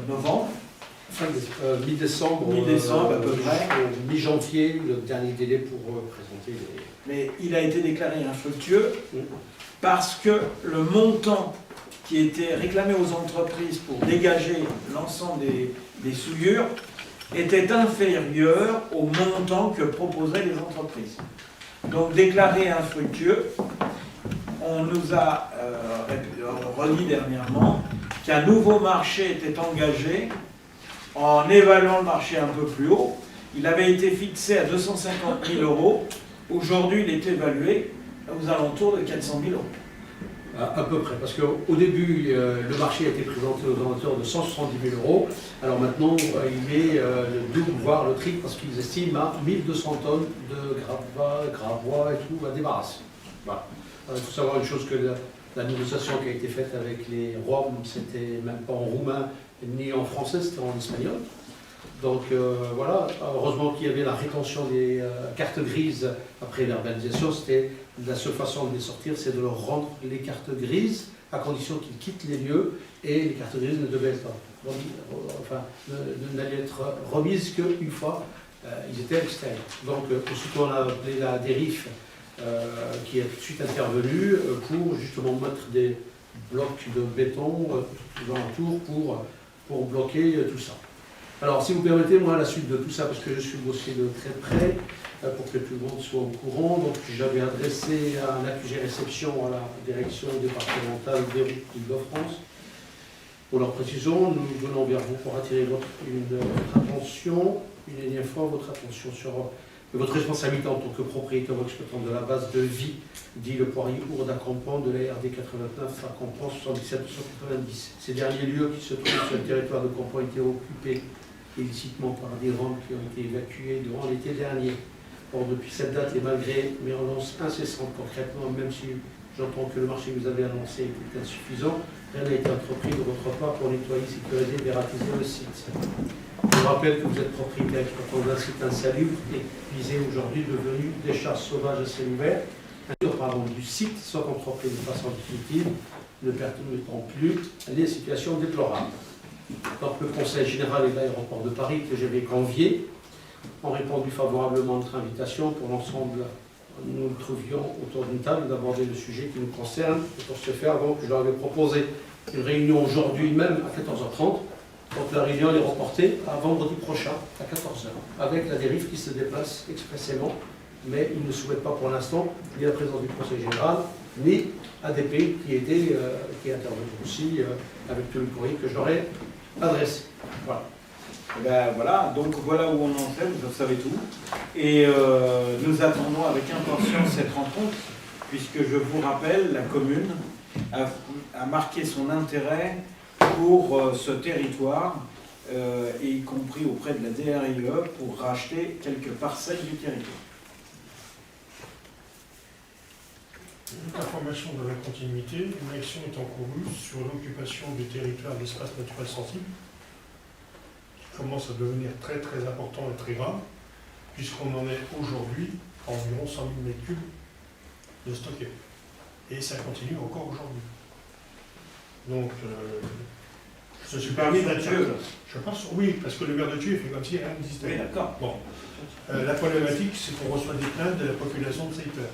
novembre. Mi-décembre, à peu près. Mi-janvier, le dernier délai pour présenter les... Mais il a été déclaré infructueux parce que le montant qui était réclamé aux entreprises pour dégager l'ensemble des souillures était inférieur au montant que proposaient les entreprises. Donc déclaré infructueux, on nous a redit dernièrement qu'un nouveau marché était engagé en évaluant le marché un peu plus haut. Il avait été fixé à 250 000 €. Aujourd'hui, il est évalué aux alentours de 400 000 €. À peu près, parce qu'au début, le marché a été présenté aux alentours de 170 000 €. Alors maintenant, il est le double, voire le triple, parce qu'ils estiment à 1200 tonnes de gravois et tout à débarrasser. Voilà. Il faut savoir une chose, que la négociation qui a été faite avec les Roms, c'était même pas en roumain ni en français, c'était en espagnol. Donc voilà, heureusement qu'il y avait la rétention des cartes grises après l'urbanisation. C'était la seule façon de les sortir, c'est de leur rendre les cartes grises à condition qu'ils quittent les lieux, et les cartes grises ne devaient n'allaient être remises qu'une fois ils étaient à l'extérieur. Donc ensuite on a appelé la DERIF qui est tout de suite intervenue pour justement mettre des blocs de béton tout alentour pour bloquer tout ça. Alors, si vous permettez, moi, à la suite de tout ça, parce que je suis bossé de très près, pour que tout le monde soit au courant, donc j'avais adressé un accusé réception à la direction départementale des routes d'Île-de-France. Pour leur précision, nous venons vers vous pour attirer votre attention, une énième fois, votre attention sur Et votre responsabilité en tant que propriétaire ou exploitant de la base de vie, dit le Poirier Ourde à Campan, de la RD 89 à Campan 77-190. Ces derniers lieux qui se trouvent sur le territoire de Campan étaient occupés illicitement par des Roms qui ont été évacués durant l'été dernier. Or, depuis cette date, et malgré mes relances incessantes concrètement, même si j'entends que le marché que vous avez annoncé est insuffisant, rien n'a été entrepris de votre part pour nettoyer, sécuriser et vératiser le site. Je vous rappelle que vous êtes propriétaire exploitant d'un site insalubre et visé aujourd'hui devenu des chasses sauvages à ciel ouvert, du site, soit entrepris de façon définitive, ne permettant plus les situations déplorables. Donc le Conseil général et l'aéroport de Paris que j'avais convié ont répondu favorablement à notre invitation pour l'ensemble. Nous nous trouvions autour d'une table d'aborder le sujet qui nous concerne. Et pour ce faire, donc, je leur avais proposé une réunion aujourd'hui même à 14h30. Donc la réunion est reportée à vendredi prochain à 14h, avec la dérive qui se déplace expressément, mais il ne souhaite pas pour l'instant ni la présence du Conseil général, ni ADP qui est intervenu aussi avec tout le courrier que je leur ai adressé. Voilà. Eh ben voilà, donc voilà où on en est, vous savez tout. Et nous attendons avec impatience cette rencontre, puisque je vous rappelle, la commune a marqué son intérêt pour ce territoire, et y compris auprès de la DRIE, pour racheter quelques parcelles du territoire. Information de la continuité, une action est encourue sur l'occupation du territoire d'espace naturel sensible, qui commence à devenir très très important et très grave, puisqu'on en est aujourd'hui à environ 100 000 m3 de stocké. Et ça continue encore aujourd'hui. Donc, je suis permis d'attirer. Je pense, oui, parce que le maire de Thieu fait comme si rien n'existait. Oui, d'accord. Bon. La problématique, c'est qu'on reçoit des plaintes de la population de Seyper.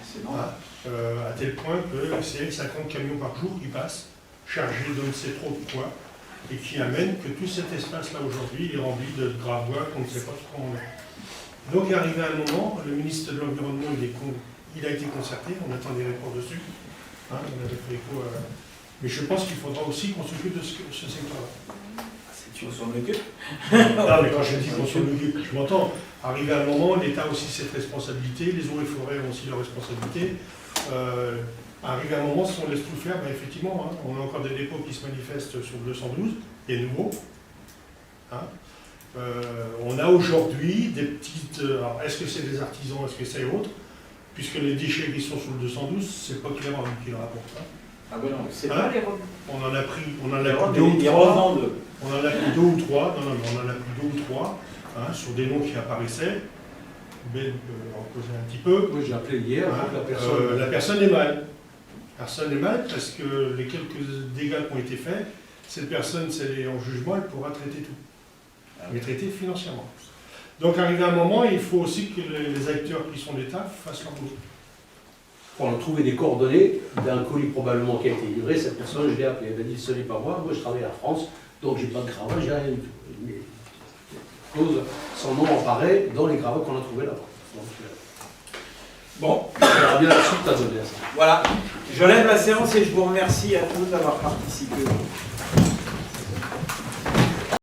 C'est normal. À tel point que c'est 50 camions par jour qui passent, chargés de ne sait trop de quoi, et qui amènent que tout cet espace-là aujourd'hui est rempli de gravois qu'on ne sait pas trop où on est. Donc, arrivé à un moment, le ministre de l'Environnement, il a été concerté, on attend des réponses dessus. On avait fait écho à... Mais je pense qu'il faudra aussi qu'on s'occupe de ce secteur-là. Tu s'en occupe? Non, mais quand je dis qu'on s'en occupe, je m'entends. Arrivé à un moment, l'État a aussi cette responsabilité, les eaux et forêts ont aussi leur responsabilité. Arrivé à un moment, si on laisse tout faire, ben effectivement, on a encore des dépôts qui se manifestent sur le 212, des nouveaux. On a aujourd'hui des petites... alors, est-ce que c'est des artisans, est-ce que c'est autre? Puisque les déchets qui sont sur le 212, c'est pas clairement qui le rapporte. Ah ben non, c'est pas les rebonds. On en a pris deux ou trois. On en a pris deux ou trois. Non, mais on en a pris deux ou trois sur des noms qui apparaissaient. Ben en poser un petit peu. Oui, j'ai appelé hier. La personne est mal. La personne est mal parce que les quelques dégâts qui ont été faits, cette personne, si elle est en jugement, elle pourra traiter tout. Mais traiter financièrement. Donc, arrivé à un moment, il faut aussi que les acteurs qui sont l'État fassent leur boulot. On a trouvé des coordonnées d'un colis probablement qui a été livré. Cette personne, je l'ai appelée. Elle m'a dit, ce n'est pas moi je travaille à France, donc j'ai pas de gravats, j'ai rien du tout. Mais, cause, son nom apparaît dans les gravats qu'on a trouvés là-bas. Donc, bon, on verra bien la suite à donner à ça. Voilà. Je lève la séance et je vous remercie à tous d'avoir participé.